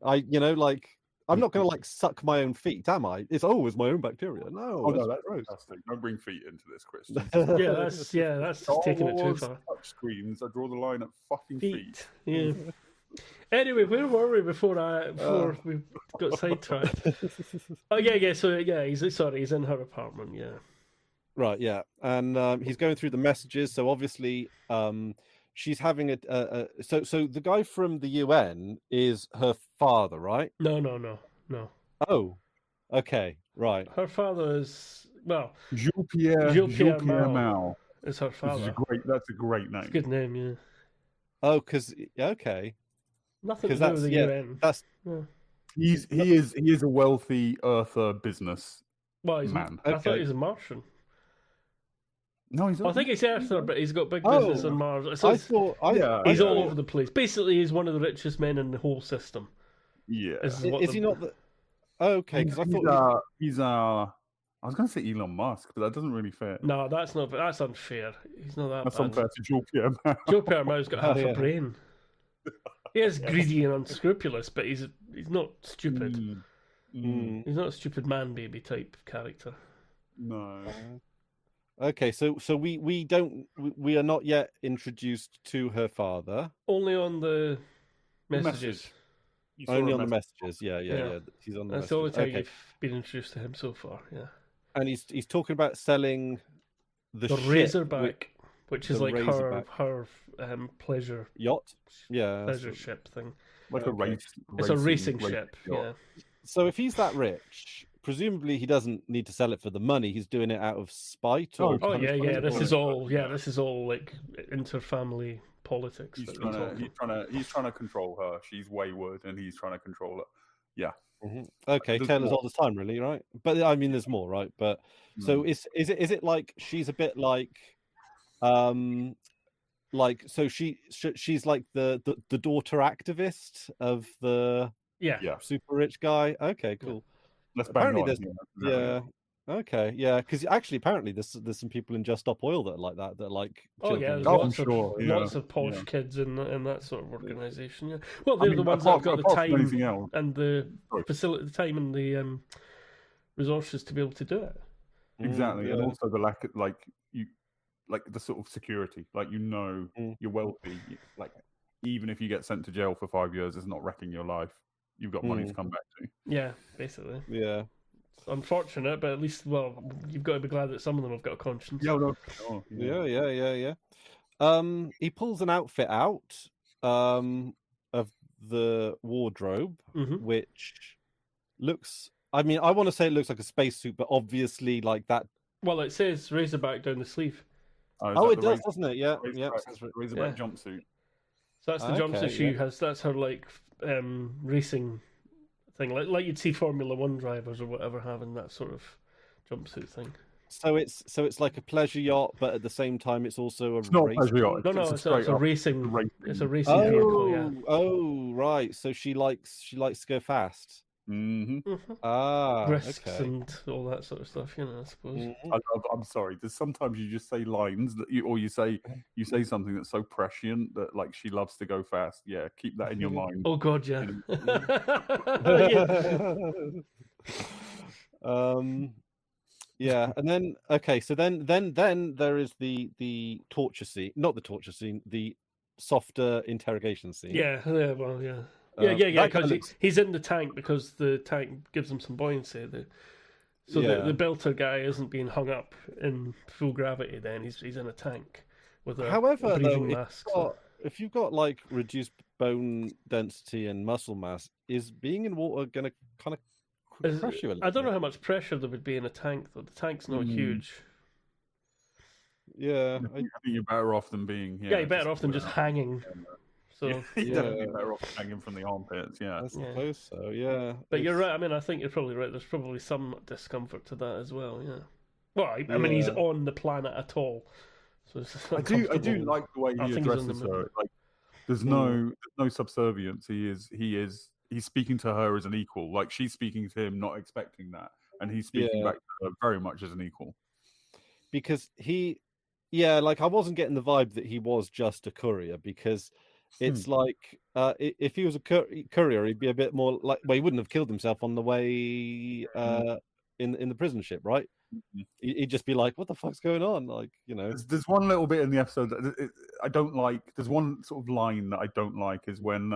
I'm not going to like suck my own feet, am I? It's always my own bacteria. No, that's disgusting. Don't bring feet into this, Christian. that's just taking it too far. Touch screens. I draw the line at fucking feet. Yeah. Anyway, where were we before we got sidetracked? Oh yeah. So he's in her apartment. Yeah. Right. Yeah, and he's going through the messages. So obviously, she's having so the guy from the UN is her father, right? No. Oh, okay, right. Her father is Jean-Pierre Mao is her father. That's a great name. It's a good name, yeah. Oh, okay. Nothing to do with the UN. He is a wealthy Earther business man. I thought he was a Martian. No, he's. I think he's Earther, but he's got big business on Mars. So he's all over the place. Basically, he's one of the richest men in the whole system. Yeah. Is he not the? Okay, because I thought he's I was going to say Elon Musk, but that doesn't really fit. No, that's not. That's unfair. He's not that. That's bad. unfair to Jean-Pierre Mao. Jean-Pierre Mao's got half a brain. He is greedy and unscrupulous, but he's not stupid. He's not a stupid man baby type character. No. Okay, so we are not yet introduced to her father. Only on the messages. Only on the messages. Yeah. He's on the messages. That's the only time you've been introduced to him so far. Yeah. And he's talking about selling the Razorback, which is like her pleasure yacht. Yeah, pleasure ship thing. Like a race. It's a racing ship. Yeah. So if he's that rich, presumably he doesn't need to sell it for the money. He's doing it out of spite. Yeah. This is all like inter-family politics. He's trying to control her. She's wayward, and he's trying to control her. Yeah. Mm-hmm. Okay, Taylor's all the time, really, right? But I mean, there's more, right? But so is it like she's a bit like, so she's like the daughter activist of the super rich guy. Okay, cool. Let's bang on. Okay, yeah, because actually, apparently, there's some people in Just Stop Oil that are like that. That are like, there's lots of posh kids in that sort of organisation. Yeah, well, they're the ones that have got the time and the facility, the time and the resources to be able to do it. Exactly, and also the lack of the sort of security. Like you're wealthy. Like even if you get sent to jail for 5 years, it's not wrecking your life. You've got money to come back to. Yeah, basically. Yeah. Unfortunate, but at least, you've got to be glad that some of them have got a conscience. Yeah. He pulls an outfit out of the wardrobe, which looks. I mean, I want to say it looks like a spacesuit, but obviously, like that. Well, it says Razorback down the sleeve. It does, doesn't it? Yeah, Razorback jumpsuit. So that's the jumpsuit she has. That's her racing thing, like you'd see Formula One drivers or whatever having that sort of jumpsuit thing. So it's like a pleasure yacht, but at the same time, it's also it's not a pleasure yacht. It's a racing. It's a racing vehicle. Yeah. Oh, right. So she likes to go fast. Risks and all that sort of stuff, I suppose. I'm sorry. There's sometimes you just say lines that you say something that's so prescient that like she loves to go fast. Yeah, keep that in your mind. Oh God, yeah. Yeah, and then so then there is the torture scene, not the torture scene, the softer interrogation scene. Yeah. Because he's in the tank because the tank gives him some buoyancy. The belter guy isn't being hung up in full gravity. Then he's in a tank with a breathing mask. If you've got like reduced bone density and muscle mass, is being in water going to kind of crush you a little? I don't know how much pressure there would be in a tank though. The tank's not huge. Yeah, I think you're better off than being. You're better off than just hanging. So you're definitely better off hanging from the armpits. Yeah, I suppose so. Yeah, but you're right. I mean, I think you're probably right. There's probably some discomfort to that as well. Yeah. Well, I mean, he's on the planet at all. So I do like the way he addresses her. Like, there's no subservience. He he's speaking to her as an equal. Like she's speaking to him, not expecting that, and he's speaking back to her very much as an equal. Because like I wasn't getting the vibe that he was just a courier, because it's like if he was a courier, he'd be a bit more like, well, he wouldn't have killed himself on the way in the prison ship, right? He'd just be like, what the fuck's going on? Like, you know, there's one little bit in the episode that I don't like. There's one sort of line that I don't like, is when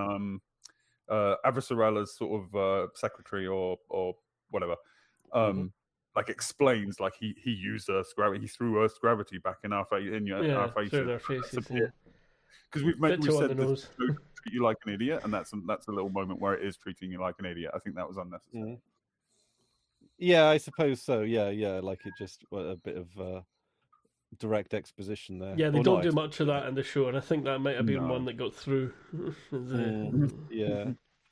Avasarala's sort of secretary or whatever like explains, like he used Earth's gravity, he threw Earth's gravity back in our face, our faces, through their faces, because we've said this to treat you like an idiot, and that's a little moment where it is treating you like an idiot. I think that was unnecessary. Yeah, I suppose so. Yeah, like it just a bit of direct exposition there. Yeah, they don't do much of that in the show, and I think that might have been one that got through. Yeah.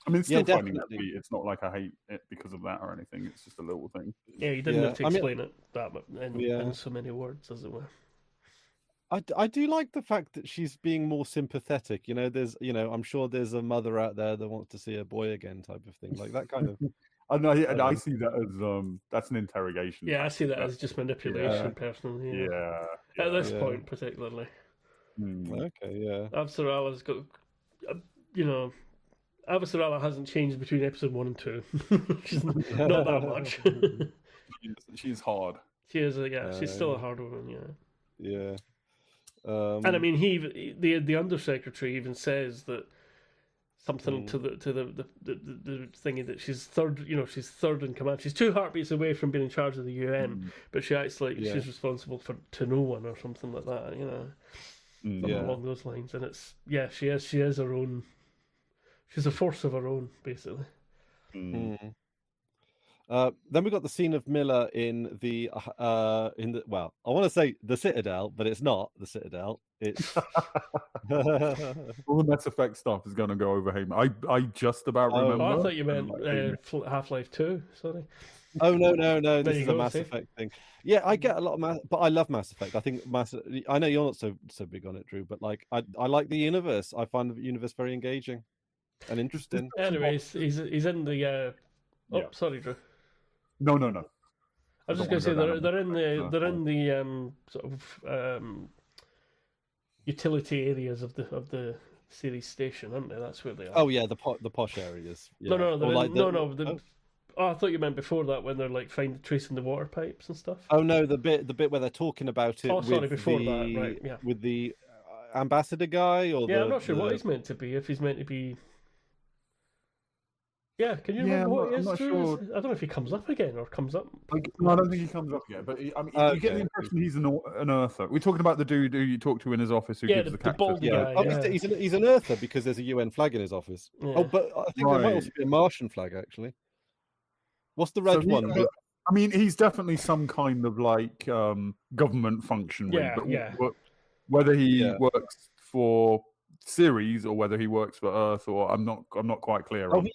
I mean, it's still finding that beat. It's not like I hate it because of that or anything. It's just a little thing. Yeah, you didn't have to explain it that in so many words, as it were. I do like the fact that she's being more sympathetic. You know, I'm sure there's a mother out there that wants to see her boy again, type of thing. Like that kind of. I know, and I see that as that's an interrogation. Yeah, I see that as just manipulation, personally. Yeah. At this point, particularly. Okay, yeah. Avasarala's got, Avasarala hasn't changed between episode 1 and 2. She's not that much. She's hard. She is, she's still a hard woman, Yeah. And I mean, the undersecretary even says that something to the thingy that she's third, she's third in command. She's 2 heartbeats away from being in charge of the UN, but she acts like she's responsible to no one or something like that, something along those lines. And it's she is her own. She's a force of her own, basically. Then we got the scene of Miller in the I want to say the Citadel, but it's not the Citadel. It's all the Mass Effect stuff is going to go over him. I just about remember. I thought you meant Half-Life 2. Sorry. Oh no! This is a Mass Effect thing. Yeah, I get a lot of but I love Mass Effect. I think I know you're not so big on it, Drew, but like I like the universe. I find the universe very engaging and interesting. Anyways, he's in the. Sorry, Drew. No. I was just going to say they're in the sort of utility areas of the series station, aren't they? That's where they are. Oh yeah, the posh areas. Yeah. No. I thought you meant before that, when they're like tracing the water pipes and stuff. Oh no, the bit where they're talking about it. Oh, sorry, before that, right? Yeah. With the ambassador guy, or I'm not sure what he's meant to be. If he's meant to be. Yeah, can you remember what he is? Sure. I don't know if he comes up again or comes up. No, I don't think he comes up again. But you get the impression he's an Earther. We're talking about the dude who you talk to in his office who gives the cactus. Baldy guy. He's an Earther because there's a UN flag in his office. Yeah. Oh, but I think there might also be a Martian flag, actually. What's the red one? I mean, he's definitely some kind of like government function. But whether he works for Ceres or whether he works for Earth, or I'm not quite clear on.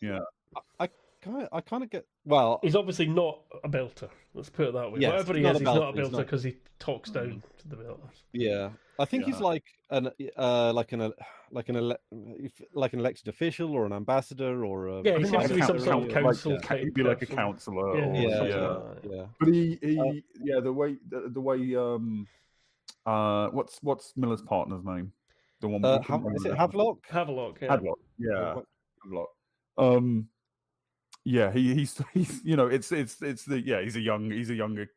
I kind of get. Well, he's obviously not a belter. Let's put it that way. Yes, whatever he is, he's not a belter because he talks down to the belters. Yeah, I think he's like an elected official or an ambassador or a. Yeah, he seems to be some sort of council type. He'd be like a councillor. Yeah. But the way what's Miller's partner's name? The one. Is it Havelock? Havelock. Yeah. Havelock. Yeah. Havelock. He's he's a younger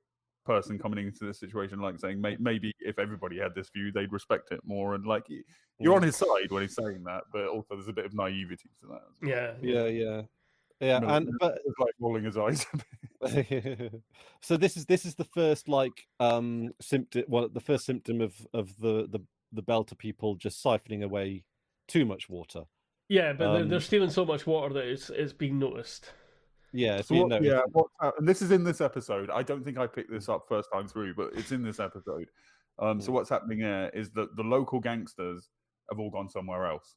person coming into this situation, like saying maybe if everybody had this view, they'd respect it more, and like you're on his side when he's saying that, but also there's a bit of naivety to that. As well. Yeah, but it's like rolling his eyes. So this is the first symptom. Well, the first symptom of the Belter people just siphoning away too much water. Yeah, but they're stealing so much water that it's being noticed. Yeah, it's being noticed. And this is in this episode. I don't think I picked this up first time through, but it's in this episode. So what's happening there is that the local gangsters have all gone somewhere else.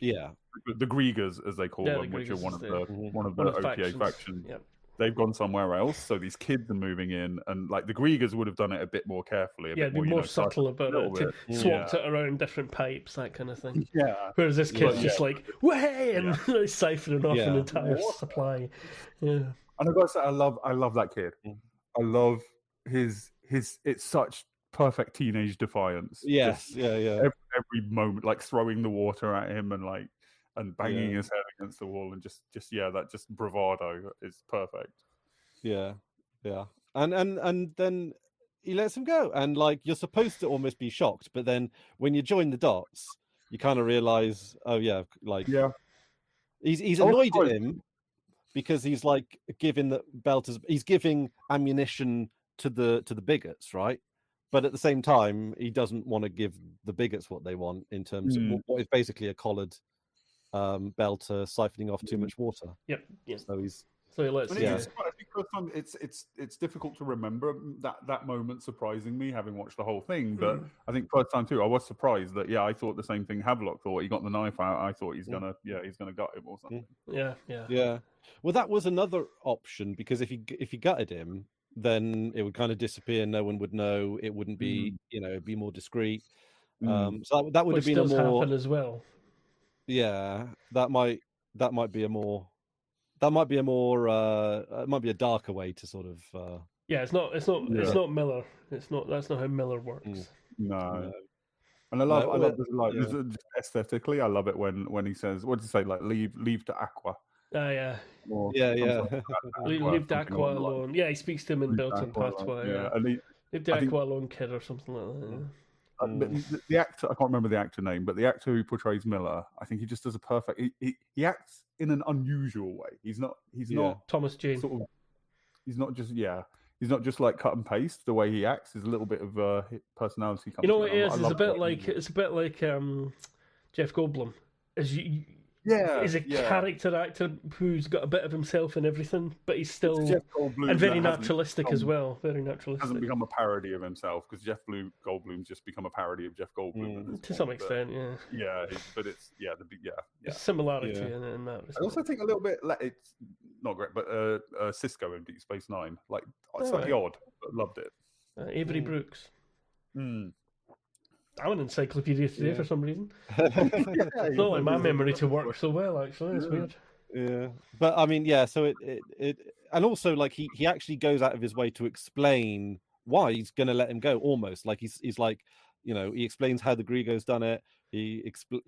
Yeah. The Griegers, as they call them, which are one of the OPA factions. Yep. they've gone somewhere else. So these kids are moving in, and like the Griegers would have done it a bit more carefully, be more subtle about it, to swapped it around different pipes, that kind of thing. Yeah. Whereas this kid's just like, way, and siphoning off an entire Water. supply. Yeah. And I've got to say, I love that kid. I love his. It's such perfect teenage defiance. Yes, Every moment, like throwing the water at him and banging his head against the wall, and just that bravado is perfect. Yeah. And then he lets him go, and like you're supposed to almost be shocked, but then when you join the dots, you kind of realize, he's annoyed at him because he's like giving he's giving ammunition to the bigots, right? But at the same time, he doesn't want to give the bigots what they want in terms of what is basically a collared belter siphoning off too much water. Yep. So he lets. I think first time it's difficult to remember that moment surprising me, having watched the whole thing. But I think first time too, I was surprised that I thought the same thing Havelock thought. He got the knife out. I thought he's gonna gut him or something. Yeah. Well, that was another option, because if he gutted him, then it would kind of disappear. No one would know. It wouldn't be, it'd be more discreet. So that would have been happen as well. Yeah, that might be a more. It might be a darker way to sort of. It's not Miller. That's not how Miller works. No. And I love aesthetically. I love it when he says, what does he say? Like leave to Aqua. Yeah. Leave to Aqua alone. Yeah, he speaks to him in Belton Patois. Yeah. Leave to Aqua alone, kid, or something like that. But the actor, I can't remember the actor name, but the actor who portrays Miller, I think he just does a perfect. He acts in an unusual way. He's not Thomas Jane. Sort of, he's not just like cut and paste. The way he acts is a little bit of personality. You know what it is? It's a bit like Jeff Goldblum. He's a character actor who's got a bit of himself in everything, but he's still and very naturalistic as well. Very naturalistic. Hasn't become a parody of himself, because Jeff Goldblum's just become a parody of Jeff Goldblum to some extent. But it's There's similarity in that. I also think a little bit. It's not great, but Cisco in Deep Space Nine, like slightly odd, but loved it. Avery Brooks. I'm an encyclopedia today for some reason. It's not like my memory to work so well, actually. It's weird. Yeah, but I mean, so it and also like he actually goes out of his way to explain why he's going to let him go. Almost like he's like, he explains how the Grigos done it. He explains.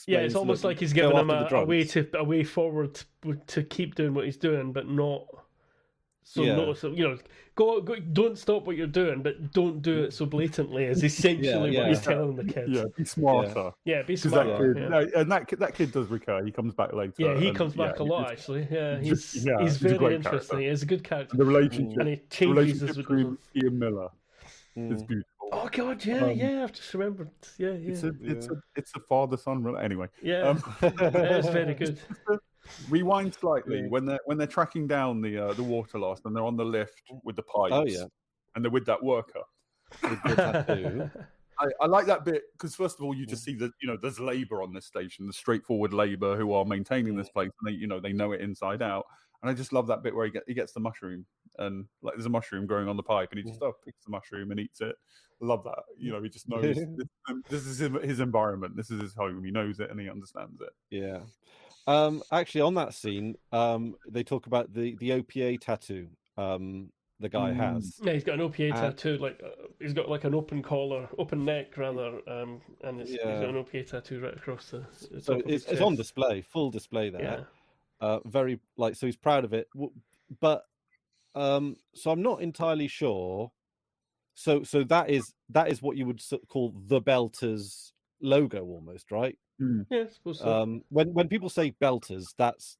Yeah, it's almost like he's giving him a way forward to keep doing what he's doing, but not. So go, don't stop what you're doing, but don't do it so blatantly. Is essentially what he's telling the kids. Yeah, be smarter. Yeah, be smarter. That kid does recur. He comes back later. Yeah, he comes back a lot actually. Yeah, he's very interesting. He's a good character. And the relationship, and he changes as we go. Ian Miller is beautiful. Oh God, I've just remembered. Yeah. It's a father-son. Anyway. Yeah, it is very good. Rewind slightly when they're tracking down the water loss, and they're on the lift with the pipes, and they're with that worker. I like that bit because first of all, you just see that there's labour on this station, the straightforward labour who are maintaining this place, and they know it inside out. And I just love that bit where he gets the mushroom, and like there's a mushroom growing on the pipe, and he just picks the mushroom and eats it. I love that. He just knows this is his environment, this is his home. He knows it and he understands it. Yeah. Actually, on that scene, they talk about the OPA tattoo the guy has. Yeah, he's got an OPA tattoo. Like he's got like an open neck rather, and he's got an OPA tattoo right across the. So it's on display, full display there. Yeah. Very so he's proud of it, but so I'm not entirely sure. So that is what you would call the Belters logo, almost, right? Yeah, I suppose so. When people say Belters, that's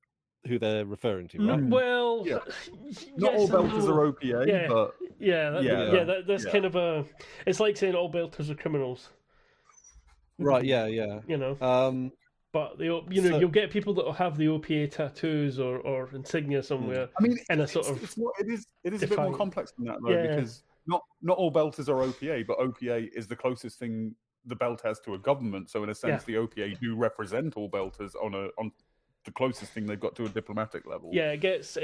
who they're referring to, right? Well, not all Belters are OPA, but that's kind of a. It's like saying all Belters are criminals. Right. Yeah. But you'll get people that will have the OPA tattoos or insignia somewhere. I mean, in a sort of it is a bit more complex than that though, because not all Belters are OPA, but OPA is the closest thing the belt has to a government. So in a sense, the OPA do represent all Belters on the closest thing they've got to a diplomatic level. Yeah, it gets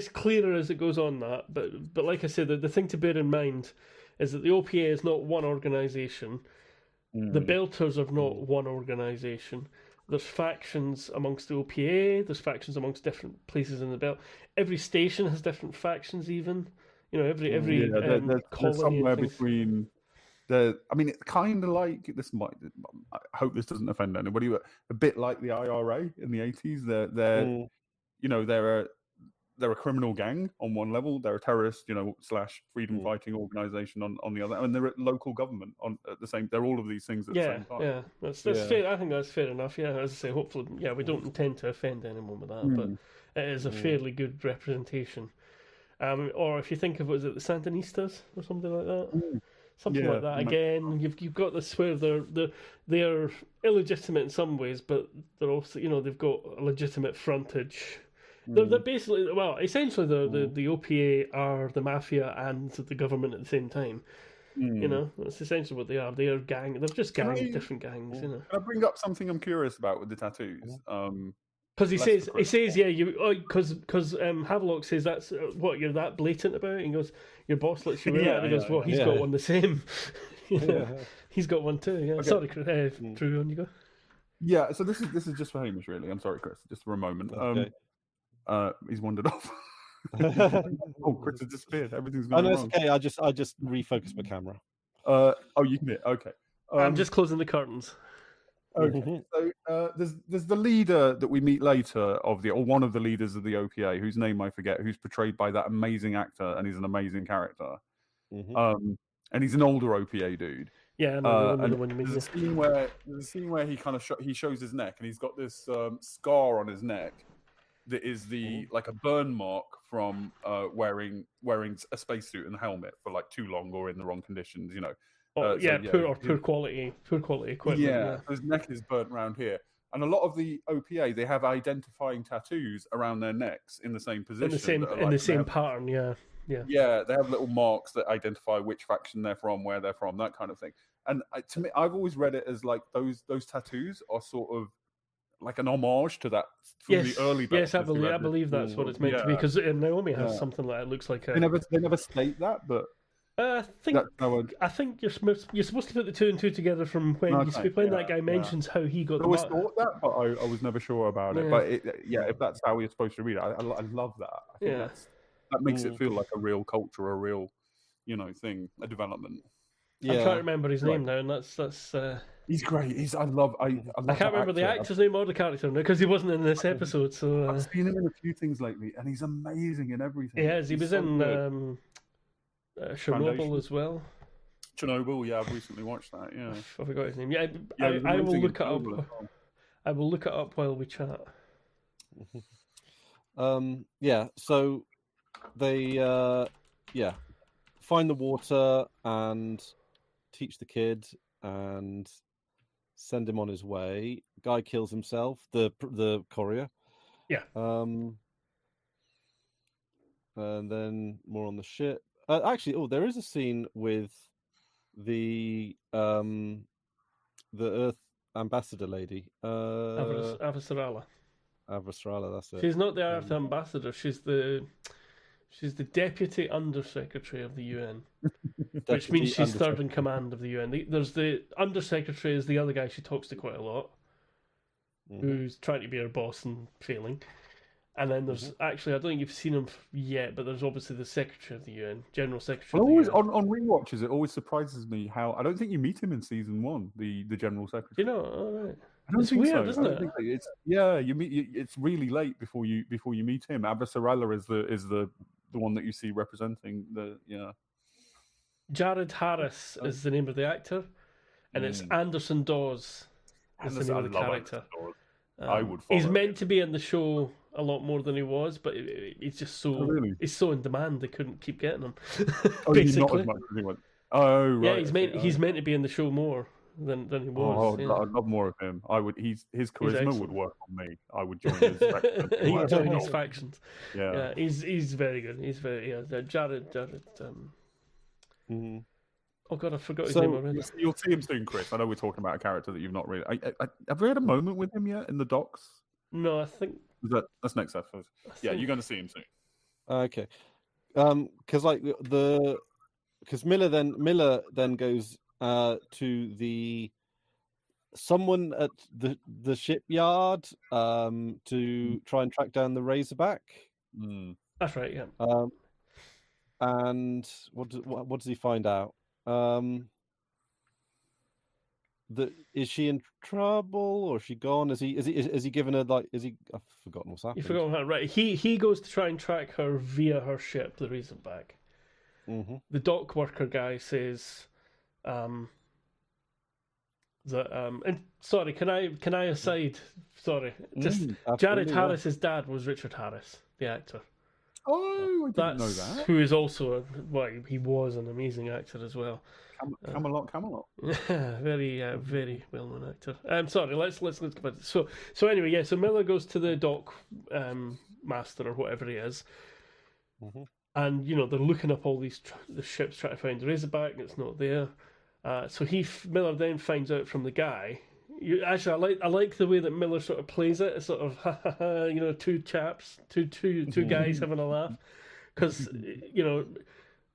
clearer as it goes on. But like I said, the thing to bear in mind is that the OPA is not one organization. The Belters are not one organization. There's factions amongst the OPA. There's factions amongst different places in the belt. Every station has different factions. Even every there's colony somewhere between. I mean, it's kind of like this. I hope this doesn't offend anybody, but a bit like the IRA in the 80s. They're a criminal gang on one level. They're a terrorist, / freedom fighting organization on the other, and they're at local government at the same. They're all of these things at the same time. Yeah, that's fair. I think that's fair enough. Yeah, as I say, hopefully, we don't intend to offend anyone with that, but it is a fairly good representation. Or if you think of, was it the Sandinistas or something like that? Something like that. Again, you've got this where they're illegitimate in some ways, but they're also they've got a legitimate frontage. They're basically essentially the OPA are the mafia and the government at the same time. That's essentially what they are. They are different gangs. Can I bring up something I'm curious about with the tattoos? Because he says, because Havelock says that's what you're that blatant about. He goes, your boss lets you wear that. And he goes, well, he's got one the same. He's got one too. Yeah. Okay. Sorry, Drew, on you go. Yeah. So this is just for Hamish, really. I'm sorry, Chris, just for a moment. Okay. He's wandered off. Chris has disappeared. Everything's going wrong. Okay. I just refocused my camera. You can do it. Okay. I'm just closing the curtains. Okay, so there's the leader that we meet later or one of the leaders of the OPA, whose name I forget, who's portrayed by that amazing actor, and he's an amazing character. And he's an older OPA dude. Yeah, there's a scene where he kind of he shows his neck, and he's got this scar on his neck that is like a burn mark from wearing a spacesuit and a helmet for like too long or in the wrong conditions, poor quality equipment. Yeah, his neck is burnt around here, and a lot of the OPA, they have identifying tattoos around their necks in the same position, in the same pattern. Yeah. They have little marks that identify which faction they're from, where they're from, that kind of thing. And to me, I've always read it as like those tattoos are sort of like an homage to that from the early. Yes, I believe that's what it's meant to be, because Naomi has something like it looks like They never state that, but. I think you're supposed to put the two and two together from when when that guy mentions how he got. I always thought that, but I was never sure about it. But if that's how you're supposed to read it, I love that. I think that makes it feel like a real culture, a real thing, a development. I'm trying to remember his name now, and that's. He's great. I love I can't remember the actor's name or the character now because he wasn't in this episode. So I've seen him in a few things lately, and he's amazing in everything. He was in. Chernobyl as well. Chernobyl, I've recently watched that. Yeah, I forgot his name. I will look it up. I will look it up while we chat. So they find the water and teach the kid and send him on his way. Guy kills himself. The courier. Yeah. And then more on the ship. Actually, there is a scene with the Earth ambassador lady, Avasarala. That's it. She's not the Earth ambassador. She's the deputy undersecretary of the UN, which means she's third in command of the UN. There's the undersecretary is the other guy she talks to quite a lot, who's trying to be her boss and failing. And then there's actually, I don't think you've seen him yet, but there's obviously the Secretary of the UN, General Secretary of the UN. On rewatches, it always surprises me how I don't think you meet him in season 1, the General Secretary. All right. It's weird, isn't it? You meet. It's really late before you meet him. Avasarala is the one that you see representing the Jared Harris is the name of the actor, and it's Anderson Dawes is the name of the character. I would. He's meant to be in the show a lot more than he was, but he's just so he's so in demand they couldn't keep getting him. Basically, not as much as he went. Oh right. Yeah, he's meant to be in the show more than he was. I'd love more of him. I would. His charisma would work on me. I would join his faction. He'd join his factions. Yeah. He's very good. He's very Jared. Oh God, I forgot his name already. You'll see him soon, Chris. I know we're talking about a character that you've not really. Have we had a moment with him yet in the docs? No, I think that's next episode. Yeah, you're going to see him soon. Okay. Because Miller then goes to the someone at the shipyard to try and track down the Razorback. That's right. Yeah. And what does he find out? Is she in trouble or is she gone? Is he given her like? I've forgotten what's happened. You forgot that, right? He goes to try and track her via her ship, the Razorback. Mm-hmm. The dock worker guy says, that and sorry, can I aside? Sorry, just Jared Harris's dad was Richard Harris, the actor. Oh, I didn't know that. Who is also he was an amazing actor as well. Camelot. Very very well known actor. Sorry, let's go back. So anyway, yeah. So Miller goes to the dock master or whatever he is, and they're looking up all the ships trying to find the Razorback. It's not there. So Miller then finds out from the guy. Actually, I like the way that Miller sort of plays it. It's sort of two guys having a laugh, because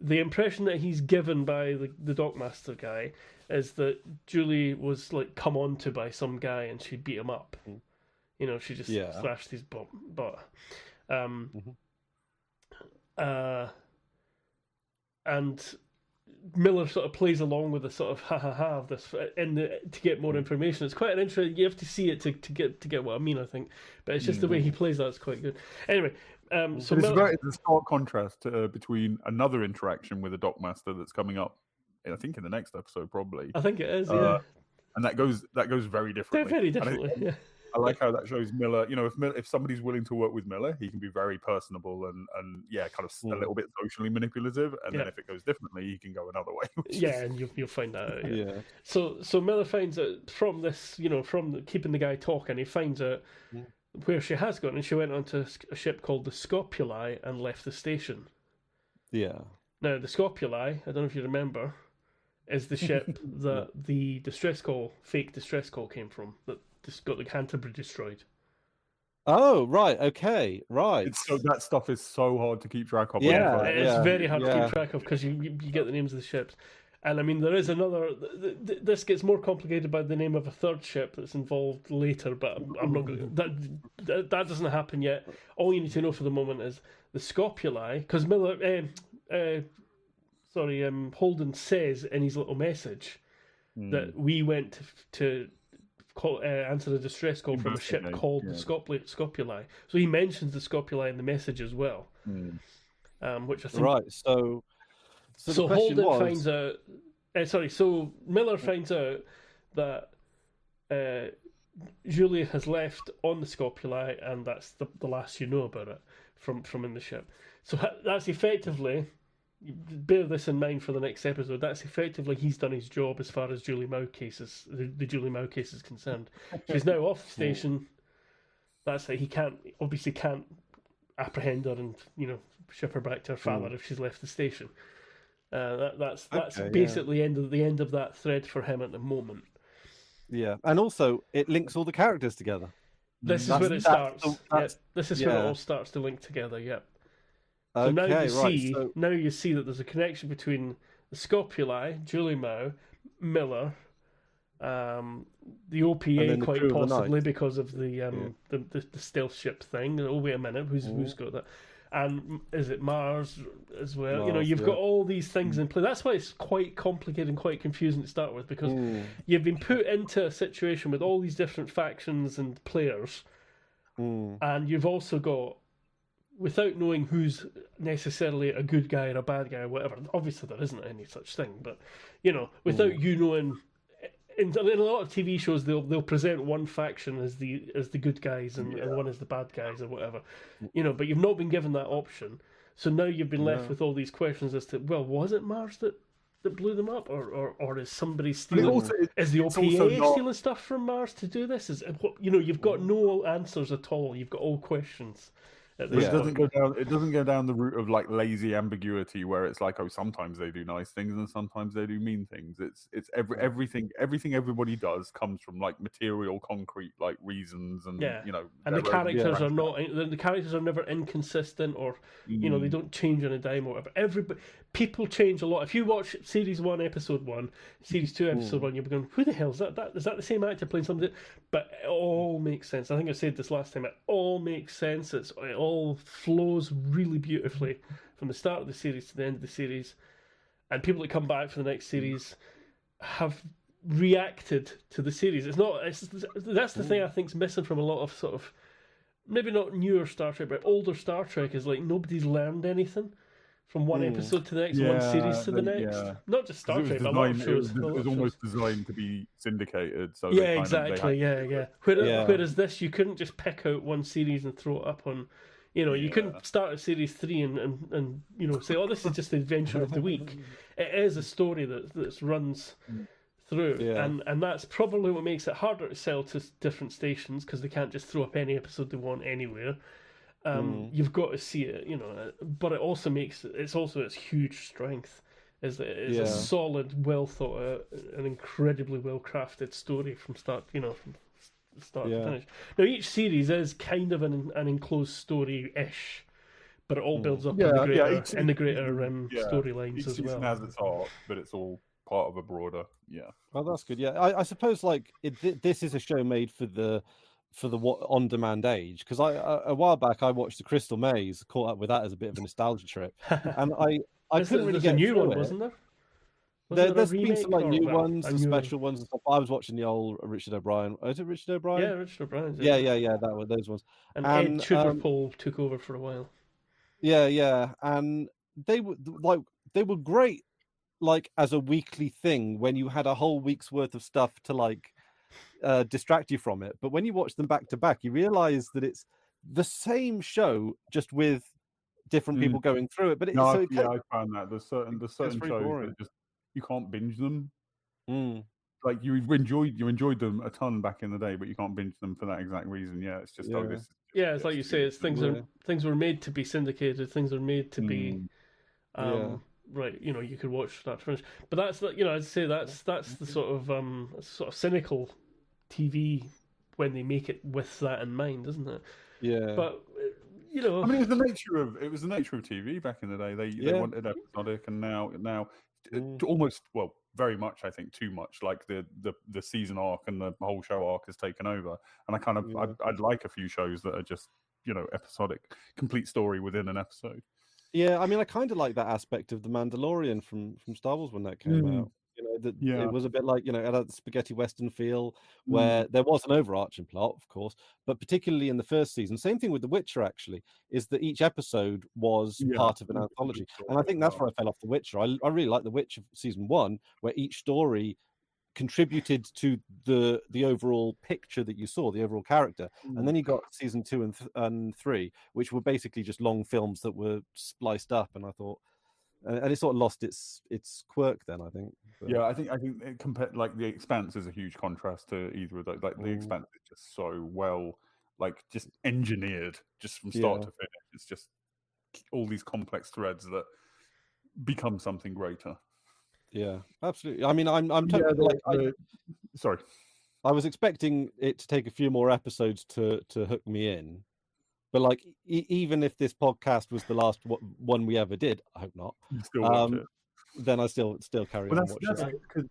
the impression that he's given by the dockmaster guy is that Julie was like come on to by some guy and she beat him up. She just slashed his butt. And Miller sort of plays along with the sort of of this to get more information. It's quite an interesting. You have to see it to get what I mean, I think. But it's just the way he plays that's quite good. Anyway, so it's a stark contrast between another interaction with a dockmaster that's coming up. I think in the next episode, probably. I think it is, yeah. And that goes very differently. Very differently, yeah. I like how that shows Miller. If somebody's willing to work with Miller, he can be very personable and kind of a little bit socially manipulative. And then if it goes differently, he can go another way. And you'll find that out. Yeah. So Miller finds out from this, from keeping the guy talking, he finds out where she has gone, and she went onto a ship called the Scopuli and left the station. Yeah. Now the Scopuli, I don't know if you remember, is the ship that the fake distress call came from. That just got the Canterbury destroyed. Oh, right. Okay. Right. That stuff is so hard to keep track of. Yeah, it's very hard to keep track of because you get the names of the ships. And I mean, there is another. This gets more complicated by the name of a third ship that's involved later, but I'm not going. That doesn't happen yet. All you need to know for the moment is the Scopuli, because Holden says in his little message that we went to answer a distress call from a ship called the Scopuli. So he mentions the Scopuli in the message as well, which I think. Right. So Holden finds out. So Miller finds out that Julia has left on the Scopuli, and that's the last you know about it from in the ship. So that's effectively. Bear this in mind for the next episode. That's effectively he's done his job as far as Julie Mao cases, the Julie Mao case is concerned. She's now off the station. That's it. He can't apprehend her and ship her back to her father if she's left the station. That's basically the end of that thread for him at the moment. Yeah, and also it links all the characters together. This is where it starts. This is where it all starts to link together. Yeah. So now you see that there's a connection between the Scopuli, Julie Mao, Miller, the OPA quite possibly because of the stealth ship thing. Oh wait a minute, who's got that? And is it Mars as well? You've got all these things in play. That's why it's quite complicated and quite confusing to start with, because you've been put into a situation with all these different factions and players, and you've also got, without knowing who's necessarily a good guy or a bad guy or whatever, obviously there isn't any such thing, but without you knowing, in a lot of TV shows they'll present one faction as the good guys and one as the bad guys or whatever, but you've not been given that option, so now you've been left with all these questions as to, well, was it Mars that blew them up, or is somebody stealing? Is the OPA stealing stuff from Mars to do this? You've got no answers at all. You've got all questions. At But this it doesn't point. go down. It doesn't go down the route of like lazy ambiguity, where it's like, oh, sometimes they do nice things and sometimes they do mean things. It's everything everybody does comes from like material, concrete like reasons, and Yeah. you know, And the their own characters are rationale. not. The characters are never inconsistent, or they don't change on a dime or whatever. People change a lot. If you watch series 1, episode 1, series 2, episode 1, you'll be going, "Who the hell is that? Is that the same actor playing somebody?" But it all makes sense. I think I said this last time. It all makes sense. It all flows really beautifully from the start of the series to the end of the series. And people that come back for the next series have reacted to the series. That's the thing I think's missing from a lot of sort of, maybe not newer Star Trek, but older Star Trek, is like nobody's learned anything from one episode to the next, one series to the next. Not just Star Trek, but a lot of shows. It was almost designed to be syndicated. So yeah, exactly. Whereas this, you couldn't just pick out one series and throw it up on. You couldn't start at series 3 and say, "Oh, this is just the adventure of the week." It is a story that runs through, and that's probably what makes it harder to sell to different stations, because they can't just throw up any episode they want anywhere. You've got to see it, but it's also its huge strength is that it's a solid, well thought out, an incredibly well crafted story from start to finish. Now each series is kind of an enclosed story ish, but it all builds up in the greater storylines as well. Each season has its arc, but it's all part of a broader. Yeah. Well, that's good. Yeah, I suppose like this is a show made for the on-demand age, because a while back I watched The Crystal Maze, caught up with that as a bit of a nostalgia trip, and I couldn't really get a new through one, it. wasn't there? There's been some like new ones, the special ones and stuff. I was watching the old Richard O'Brien. Is it Richard O'Brien? Yeah, Richard O'Brien. Yeah, those ones. And Ed Tudor-Pole took over for a while. Yeah, and they were great, like as a weekly thing when you had a whole week's worth of stuff to like distract you from it. But when you watch them back to back, you realize that it's the same show, just with different people going through it. But I found that there's certain shows that just you can't binge them. Like you enjoyed them a ton back in the day, but you can't binge them for that exact reason. Yeah, it's just it's like you say, it's things were made to be syndicated, things are made to be right, you could watch start to finish. But that's I'd say that's the sort of cynical TV when they make it with that in mind, isn't it? Yeah. But I mean, it was the nature of TV back in the day. They wanted episodic, and now almost, well, very much, I think, too much. Like the season arc and the whole show arc has taken over, and I'd like a few shows that are just episodic, complete story within an episode. Yeah, I mean, I kind of like that aspect of The Mandalorian from Star Wars when that came out. It was a bit like, it had a spaghetti western feel where there was an overarching plot, of course, but particularly in the first season, same thing with The Witcher, actually, is that each episode was part of an anthology. And I think that's where I fell off The Witcher. I really like The Witcher season 1, where each story contributed to the overall picture that you saw, the overall character. And then you got season 2 and 3, which were basically just long films that were spliced up, and I thought, and it sort of lost its quirk then, I think. But... Yeah, I think it compared, like, The Expanse is a huge contrast to either of those. Like The Expanse is just so well, like, just engineered just from start to finish. It's just all these complex threads that become something greater. Yeah, absolutely. I mean, I'm totally sorry. I was expecting it to take a few more episodes to hook me in. But like, even if this podcast was the last one we ever did, I hope not. You still watch it. Then I still carry on watching it. Because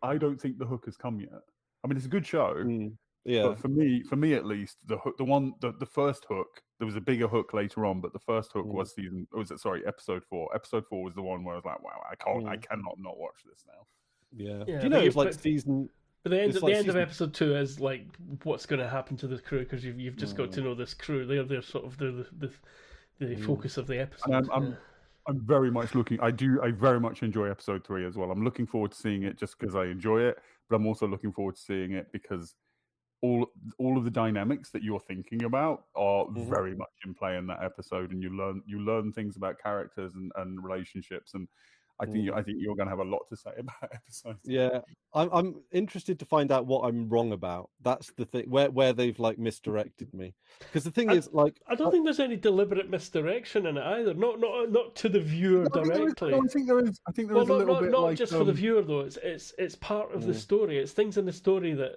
I don't think the hook has come yet. I mean, it's a good show. Yeah. But for me at least, the first hook, there was a bigger hook later on, but the first hook was episode 4. Episode 4 was the one where I was like, wow, I cannot not watch this now. Yeah. Do you know it's like season? But the end of episode 2 is like what's going to happen to the crew, because you've just got to know this crew. They're sort of the focus of the episode. And I'm very much looking. I very much enjoy episode 3 as well. I'm looking forward to seeing it just because I enjoy it, but I'm also looking forward to seeing it because all of the dynamics that you're thinking about are very much in play in that episode, and you learn things about characters and relationships, and I think you're going to have a lot to say about episodes. Yeah, I'm interested to find out what I'm wrong about. That's the thing where they've like misdirected me. Because the thing is, like, I don't think there's any deliberate misdirection in it either. Not to the viewer directly. I think there is. I think there is a little bit not like just for the viewer though. It's part of the story. It's things in the story that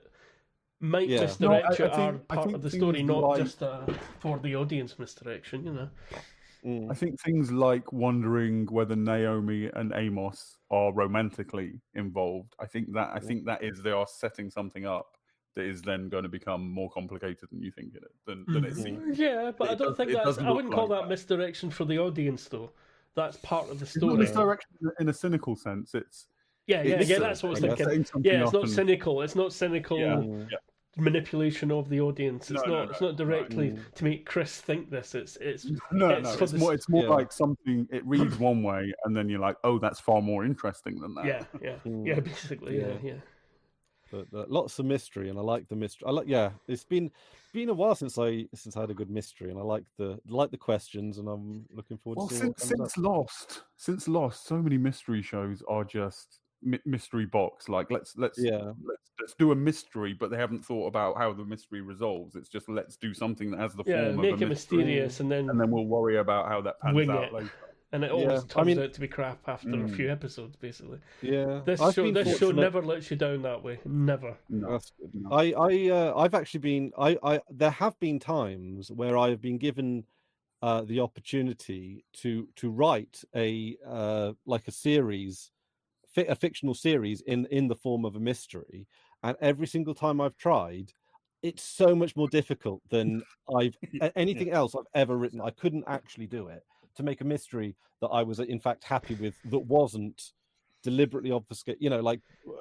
might misdirect you are part of the story, not just for the audience misdirection. You know. I think things like wondering whether Naomi and Amos are romantically involved. I think that is they are setting something up that is then going to become more complicated than you think than it seems. Yeah, but I don't think that's. I wouldn't call that misdirection for the audience though. That's part of the story. It's not misdirection in a cynical sense. It's yeah. That's what I was thinking. Yeah, it's not cynical. It's not cynical. Yeah. Manipulation of the audience. It's not directly to make Chris think this. It's more like something. It reads one way, and then you're like, oh, that's far more interesting than that. Yeah. Basically, yeah. But lots of mystery, and I like the mystery. It's been a while since I had a good mystery, and I like the questions, and I'm looking forward to seeing what comes up. Since Lost, so many mystery shows are just mystery box. Like let's do a mystery, but they haven't thought about how the mystery resolves. It's just let's do something that has the form make of a it mysterious, and then we'll worry about how that pans out later. And it always turns out to be crap after a few episodes, basically. Yeah, this show never lets you down that way. Never. No. I've actually been. There have been times where I have been given the opportunity to write a series. A fictional series in the form of a mystery, and every single time I've tried, it's so much more difficult than anything else I've ever written. I couldn't actually do it to make a mystery that I was in fact happy with, that wasn't deliberately obfuscated.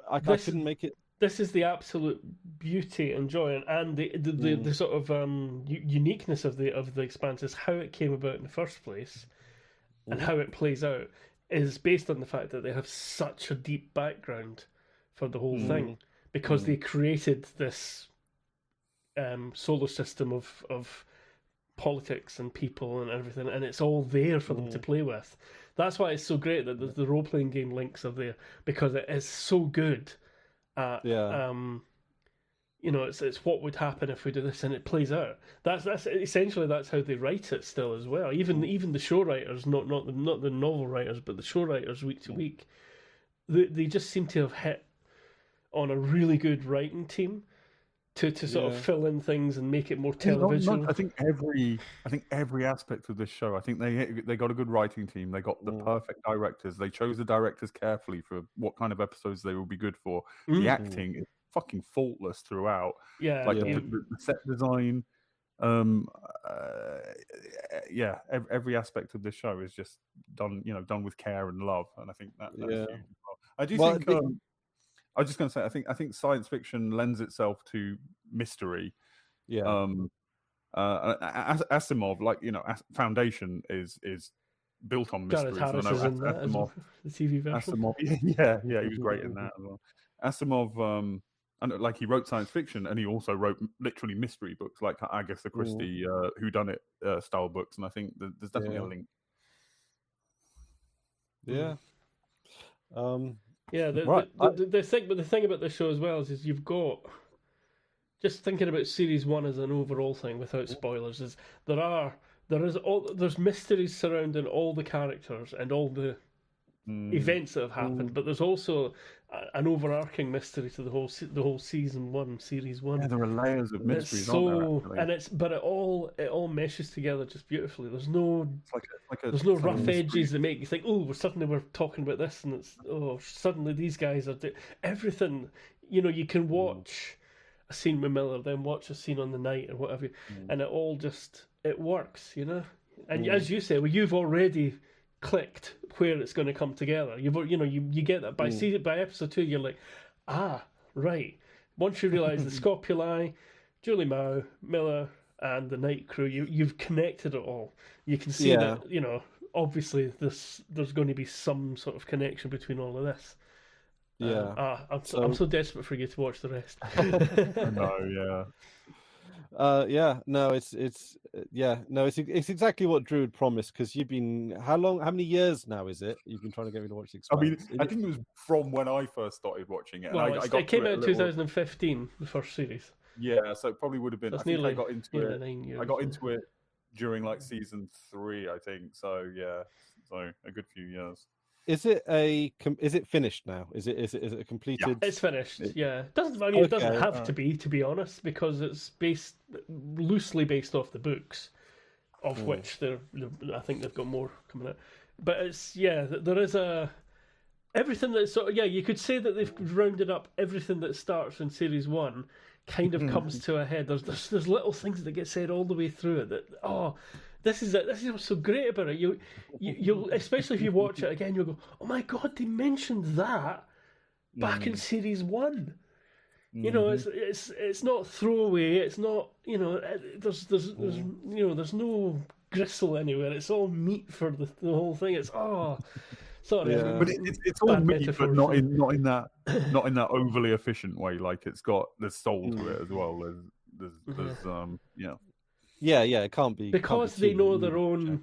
I couldn't make it. This is the absolute beauty and joy, and the sort of uniqueness of the Expanse is how it came about in the first place, and how it plays out. Is based on the fact that they have such a deep background for the whole thing, because they created this solar system of politics and people and everything, and it's all there for them to play with. That's why it's so great that the role-playing game links are there, because it is so good at it's what would happen if we do this, and it plays out. That's essentially that's how they write it still as well. Even the show writers, not the novel writers, but the show writers week to week, they just seem to have hit on a really good writing team to sort of fill in things and make it more television. I think every aspect of this show. I think they got a good writing team. They got the perfect directors. They chose the directors carefully for what kind of episodes they will be good for. The acting is fucking faultless throughout. The set design, every aspect of this show is just done with care and love, and I think that's huge. I do think I was just going to say, I think science fiction lends itself to mystery. Asimov, Foundation is built on mysteries. Asimov, the TV version. Asimov, he was great in that as well. Asimov, and he wrote science fiction, and he also wrote literally mystery books, like Agatha Christie, whodunit style books, and I think there's definitely a link. The thing about this show as well is you've got, just thinking about series 1 as an overall thing without spoilers, is there's mysteries surrounding all the characters and all the events that have happened, but there's also an overarching mystery to the whole season 1, series 1. Yeah, there are layers of mysteries, aren't there, actually? But it all meshes together just beautifully. There's no rough edges that make you think, oh, suddenly we're talking about this, and suddenly these guys are everything. You can watch a scene with Miller, then watch a scene on the night or whatever, and it all just works, And as you say, you've already clicked where it's going to come together. You get that by episode 2. You're like, right. Once you realise the Scopuli, Julie Mao, Miller, and the night crew, you've connected it all. You can see that obviously there's going to be some sort of connection between all of this. I'm so desperate for you to watch the rest. I know, It's exactly what Drew had promised, because you've been how many years now is it you've been trying to get me to watch I mean, Expanse? I think it was from when I first started watching it. And Well, I got it came to out it in a little... 2015, the first series. Yeah, so it probably would have been. So I it's think I nearly got into it. 9 years. I got into it during like season 3, I think. So yeah, so a good few years. Is it finished now? Is it completed? It's finished. Yeah, it doesn't have to be honest, because it's loosely based off the books, of which I think they've got more coming out. But there is everything that's you could say that they've rounded up everything that starts in series 1, kind of comes to a head. There's little things that get said all the way through it that this is what's so great about it. You'll especially if you watch it again, you'll go, oh my god, they mentioned that back in series 1. You know, it's not throwaway. It's not, there's no gristle anywhere. It's all meat for the whole thing. It's sorry, Yeah. But it's all meat, but not in that overly efficient way. Like there's soul to it as well. Yeah, it can't be because they know their own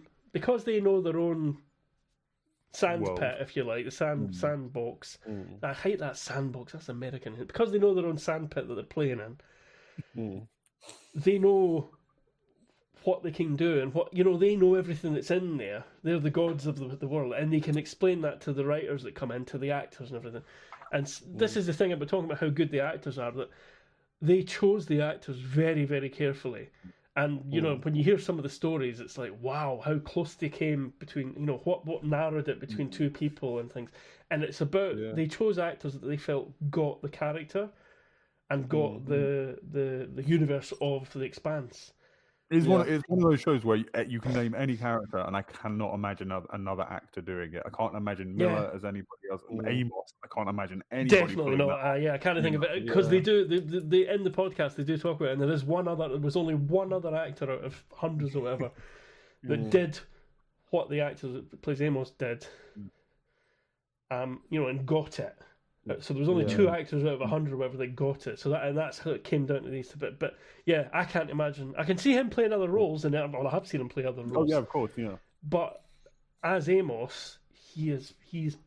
sand World. pit, if you like, the sandbox. I hate that sandbox. That's American. Because they know their own sand pit that they're playing in. They know what they can do and they know everything that's in there. They're the gods of the world, and they can explain that to the writers that come in, to the actors and everything. And this is the thing about talking about how good the actors are, that they chose the actors very, very carefully. And when you hear some of the stories, it's like, wow, how close they came between, what narrowed it between two people and things. And it's about they chose actors that they felt got the character and got the universe of the Expanse. It's one of those shows where you can name any character, and I cannot imagine another actor doing it. I can't imagine Miller as anybody else. Amos, I can't imagine anybody. Definitely not. I can't think of it, because they do. They in the podcast they do talk about it, and there is one other. There was only one other actor out of hundreds or whatever that did what the actor that plays Amos did. And got it. So there was only 2 actors out of 100 or whatever that got it. So that's how it came down to these two. But yeah, I can't imagine. I can see him playing other roles, and I have seen him play other roles. Oh yeah, of course, yeah. But as Amos, he's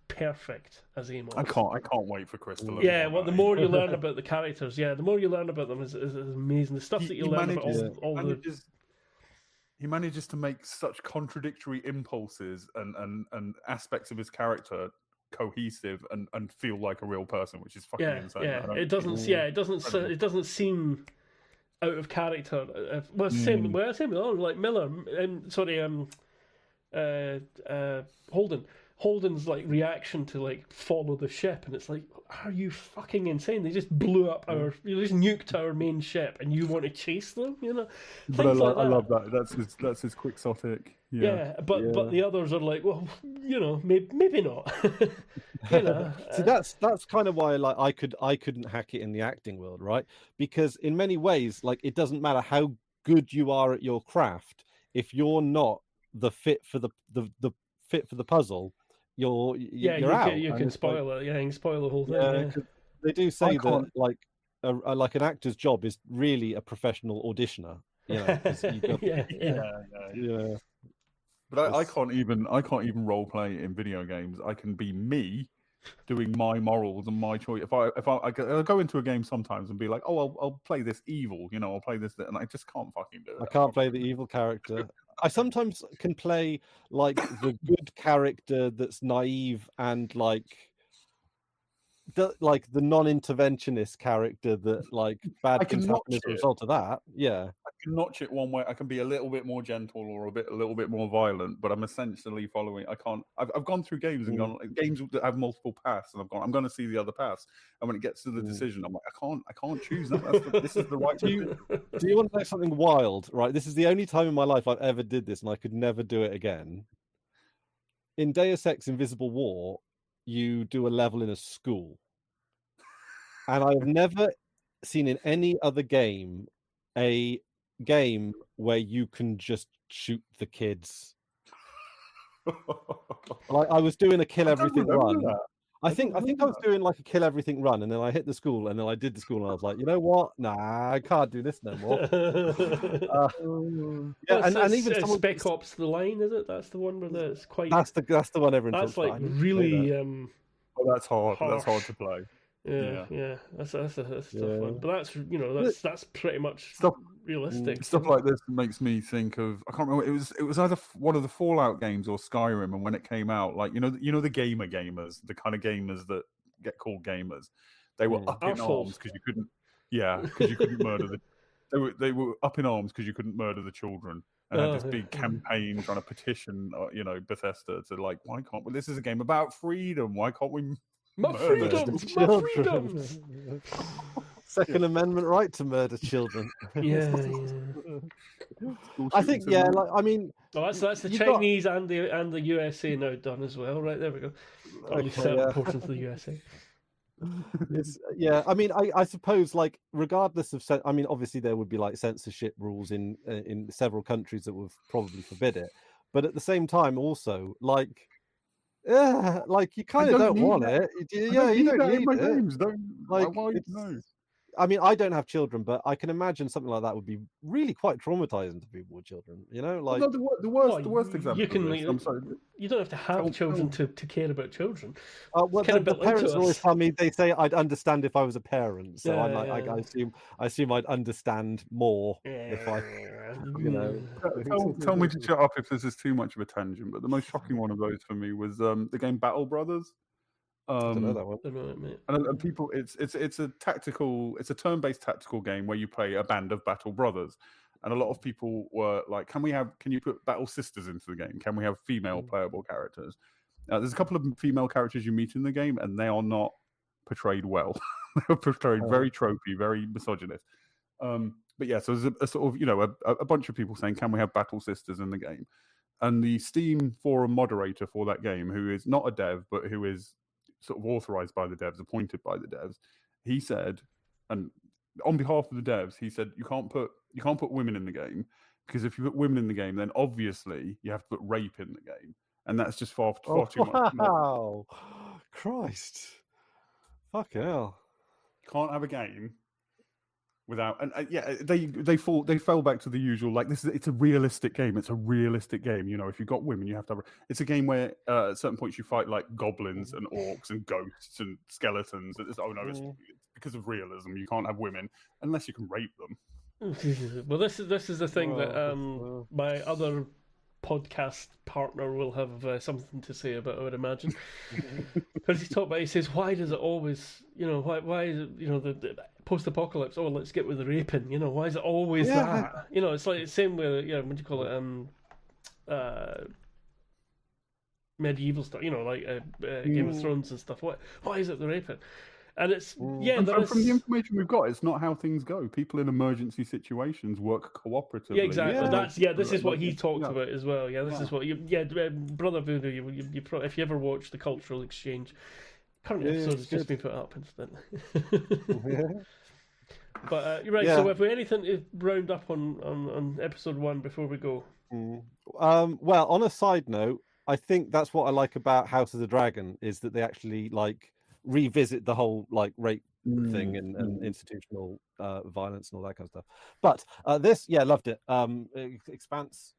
perfect as Amos. I can't wait for Chris to learn. Yeah, well, the more you learn about the characters, the more you learn about them is amazing. The stuff that you learn about he manages to make such contradictory impulses and aspects of his character cohesive and feel like a real person, which is fucking insane. It doesn't seem out of character. Same with like Miller and Holden's like reaction to like follow the ship, and it's like, are you fucking insane? They just blew up they just nuked our main ship, and you want to chase them? But I love that. That's his quixotic. Yeah, but the others are like, well, maybe not. See, that's kind of why I couldn't hack it in the acting world, right? Because in many ways, like, it doesn't matter how good you are at your craft, if you're not the fit for the puzzle, you're out. You can spoil it. Yeah, you can spoil the whole thing. Yeah. They do say that like an actor's job is really a professional auditioner. Yeah. But I can't even role play in video games. I can be me, doing my morals and my choice. If I go into a game sometimes and be like, oh, I'll play this evil, I'll play this, and I just can't fucking do it. I can't play the evil character. I sometimes can play like the good character that's naive and like the non-interventionist character that like bad things happen as a result of that. Yeah, I can notch it one way. I can be a little bit more gentle or a little bit more violent, but I'm essentially following. I can't. I've gone through games and gone games that have multiple paths, and I'm going to see the other paths. And when it gets to the decision, I'm like, I can't choose that. This is the right. Do you want to know something wild? Right, this is the only time in my life I've ever did this, and I could never do it again. In Deus Ex: Invisible War, you do a level in a school. And I've never seen in any other game a game where you can just shoot the kids. Like, I was doing a kill everything run. I think I was doing like a kill everything run, and then I hit the school, and then I did the school, and I was like, you know what? Nah, I can't do this no more. Yeah, and even someone... Spec Ops: The Line, is it? That's the one where it's quite. That's the one everyone That's talks like about. really. Oh, that's hard. Harsh. That's hard to play. Yeah. That's a tough one. But that's pretty much realistic. Stuff like this makes me think of, I can't remember. It was either one of the Fallout games or Skyrim, and when it came out, like you know the gamers, the kind of gamers that get called gamers, they were up in arms because you couldn't. Yeah, because you couldn't murder the. They were up in arms because you couldn't murder the children. And had this big campaign trying to petition, Bethesda to like, why can't we? This is a game about freedom. Why can't we? My freedoms. Second Amendment right to murder children. Yeah. I think I mean, that's the Chinese and the USA now done as well. Right, there we go. At least certain portions of the USA. I mean, I suppose, like, regardless of, I mean, obviously there would be like censorship rules in several countries that would probably forbid it, but at the same time, also, like, you kind of don't want it. You don't need it. Games. Why no? I mean, I don't have children, but I can imagine something like that would be really quite traumatizing to people with children. You know, like the worst example. You don't have to have children to care about children. Well, the parents always tell me, they say I'd understand if I was a parent. So I assume I'd understand more if I, Tell me to shut up if this is too much of a tangent. But the most shocking one of those for me was the game Battle Brothers. I don't know that one. And people, it's a turn-based tactical game where you play a band of battle brothers, and a lot of people were like, "Can you put battle sisters into the game? Can we have female playable characters?" There's a couple of female characters you meet in the game, and they are not portrayed well. They're portrayed very tropey, very misogynist. But yeah, so there's a sort of a bunch of people saying, "Can we have battle sisters in the game?" And the Steam forum moderator for that game, who is not a dev but who is sort of authorized by the devs, appointed by the devs, he said, and on behalf of the devs, he said, you can't put women in the game, because if you put women in the game, then obviously you have to put rape in the game, and that's just far too much. Wow, Christ, fucking hell! You can't have a game without, and they fell back to the usual, like, it's a realistic game. It's a realistic game. If you've got women, you have to have. It's a game where at certain points you fight like goblins and orcs and ghosts and skeletons. It's because of realism. You can't have women unless you can rape them. Well, this is the thing that my other podcast partner will have something to say about, I would imagine, because he's talking about. He says, "Why does it always, why is it, the post-apocalypse? Oh, let's get with the raping. Why is it always that? It's like the same with what do you call it? Medieval stuff. Like Game of Thrones and stuff. Why is it the raping?" And it's from the information we've got, it's not how things go. People in emergency situations work cooperatively. Yeah, exactly. This is what he talked about as well. Yeah, this is what Brother Voodoo. If you ever watch The Cultural Exchange, current episode has just been put up, incidentally. But you're right. So, if we anything to round up on episode 1 before we go? Well, on a side note, I think that's what I like about House of the Dragon, is that they actually revisit the whole rape thing and institutional violence and all that kind of stuff. But loved it. Expanse.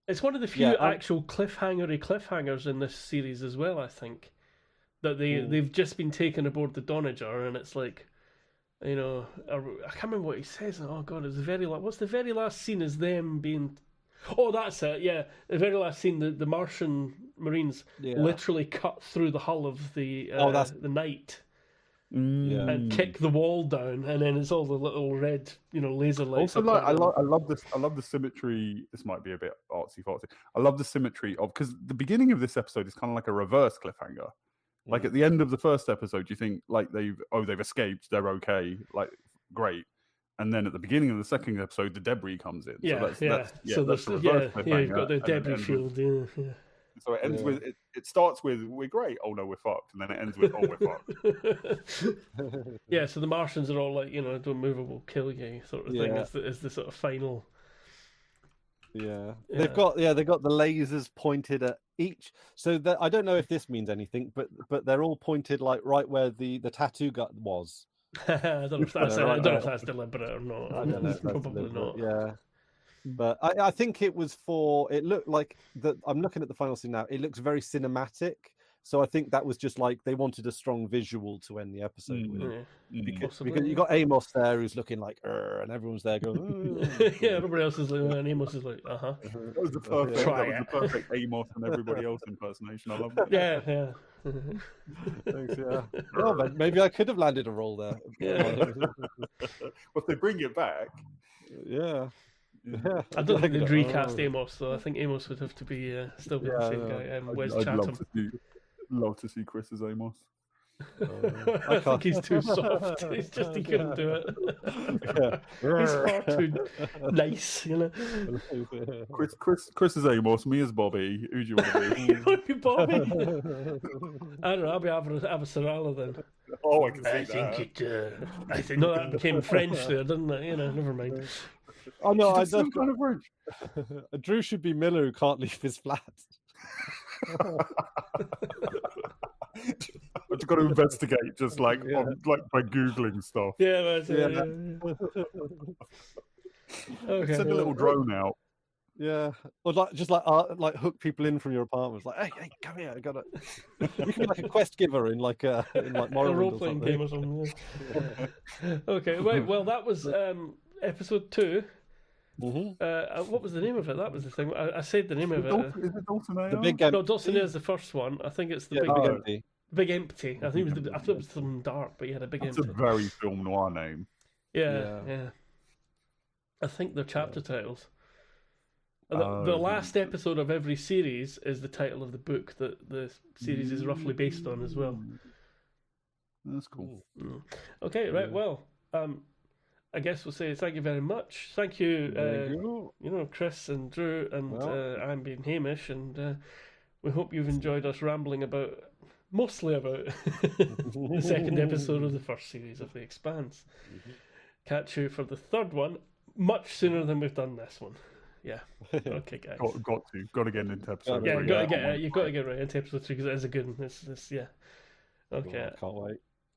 It's one of the few actual cliffhangers in this series as well. I think that they've just been taken aboard the Donager, and it's like, I can't remember what he says. Oh God, it's what's the very last scene is them being. Oh, that's it. Yeah, the very last scene, the Martian Marines literally cut through the hull of the Knight and kick the wall down, and then it's all the little red, laser lights. Also, I love this. I love the symmetry. This might be a bit artsy-fartsy. I love the symmetry of, because the beginning of this episode is kind of like a reverse cliffhanger. Like at the end of the first episode, you think like they've escaped, they're okay, like great. And then at the beginning of the second episode, the debris comes in. That's you've got the debris field. So it ends with it starts with we're great. Oh no, we're fucked, and then it ends with oh we're fucked. So the Martians are all like, don't move or we'll kill you sort of thing. Is the sort of final. They've got the lasers pointed at each. So that I don't know if this means anything, but they're all pointed like right where the tattoo gut was. I don't know if that's right I don't know there. if that's deliberate or not. I don't know. If that's Probably deliberate, not. Yeah. But I think it was for. It looked like that. I'm looking at the final scene now. It looks very cinematic. So I think that was just like they wanted a strong visual to end the episode with. Because you got Amos there who's looking like, and everyone's there going, yeah, everybody else is like, and Amos is like, That was the perfect Amos and everybody else impersonation. I love that. Yeah. Thanks, yeah. Well, then maybe I could have landed a role there. Yeah. Well, if they bring it back, yeah. I don't think they'd recast Amos, though. I think Amos would have to be still be the same guy. Wes Chatham. Love to see Chris as Amos. I think he's too soft. He couldn't do it. He's far too nice, you know. Chris is Amos. Me is Bobby. Who do you want to be? You want to be Bobby? I don't know. I'll be Avasarala then. Oh, I can see I think no, that became French there, didn't it? You know, never mind. Oh no, I some don't. kind of French. Drew should be Miller, who can't leave his flat. I've got to investigate, just like by googling stuff. Yeah, that's it. Yeah. Okay. Send a little drone out. Yeah, or just like hook people in from your apartment. It's like, hey, come here, I got it. You can be like a quest giver in like Morrowind a role playing game or something. Yeah. Okay, right. Well, that was episode 2. What was the name of it? That was the thing. I said the name of it. Is it Dulcinea? The Big Empty. No, Dulcinea is the first one. I think it's the Big Empty. Big Empty. I think I thought it was something dark, but yeah, the Big Empty. Empty. It's a very film noir name. Yeah. I think they're chapter titles. The last episode of every series is the title of the book that the series is roughly based on as well. That's cool. Okay, right. Well, I guess we'll say thank you very much. Thank you, Chris and Drew, and I'm being Hamish, and we hope you've enjoyed us rambling mostly about the second episode of the first series of The Expanse. Catch you for the third one much sooner than we've done this one. Yeah. Okay, guys. Got to get into episode 3. You've got to get right into episode 3 because it is a good one. Yeah. Okay. Can't wait.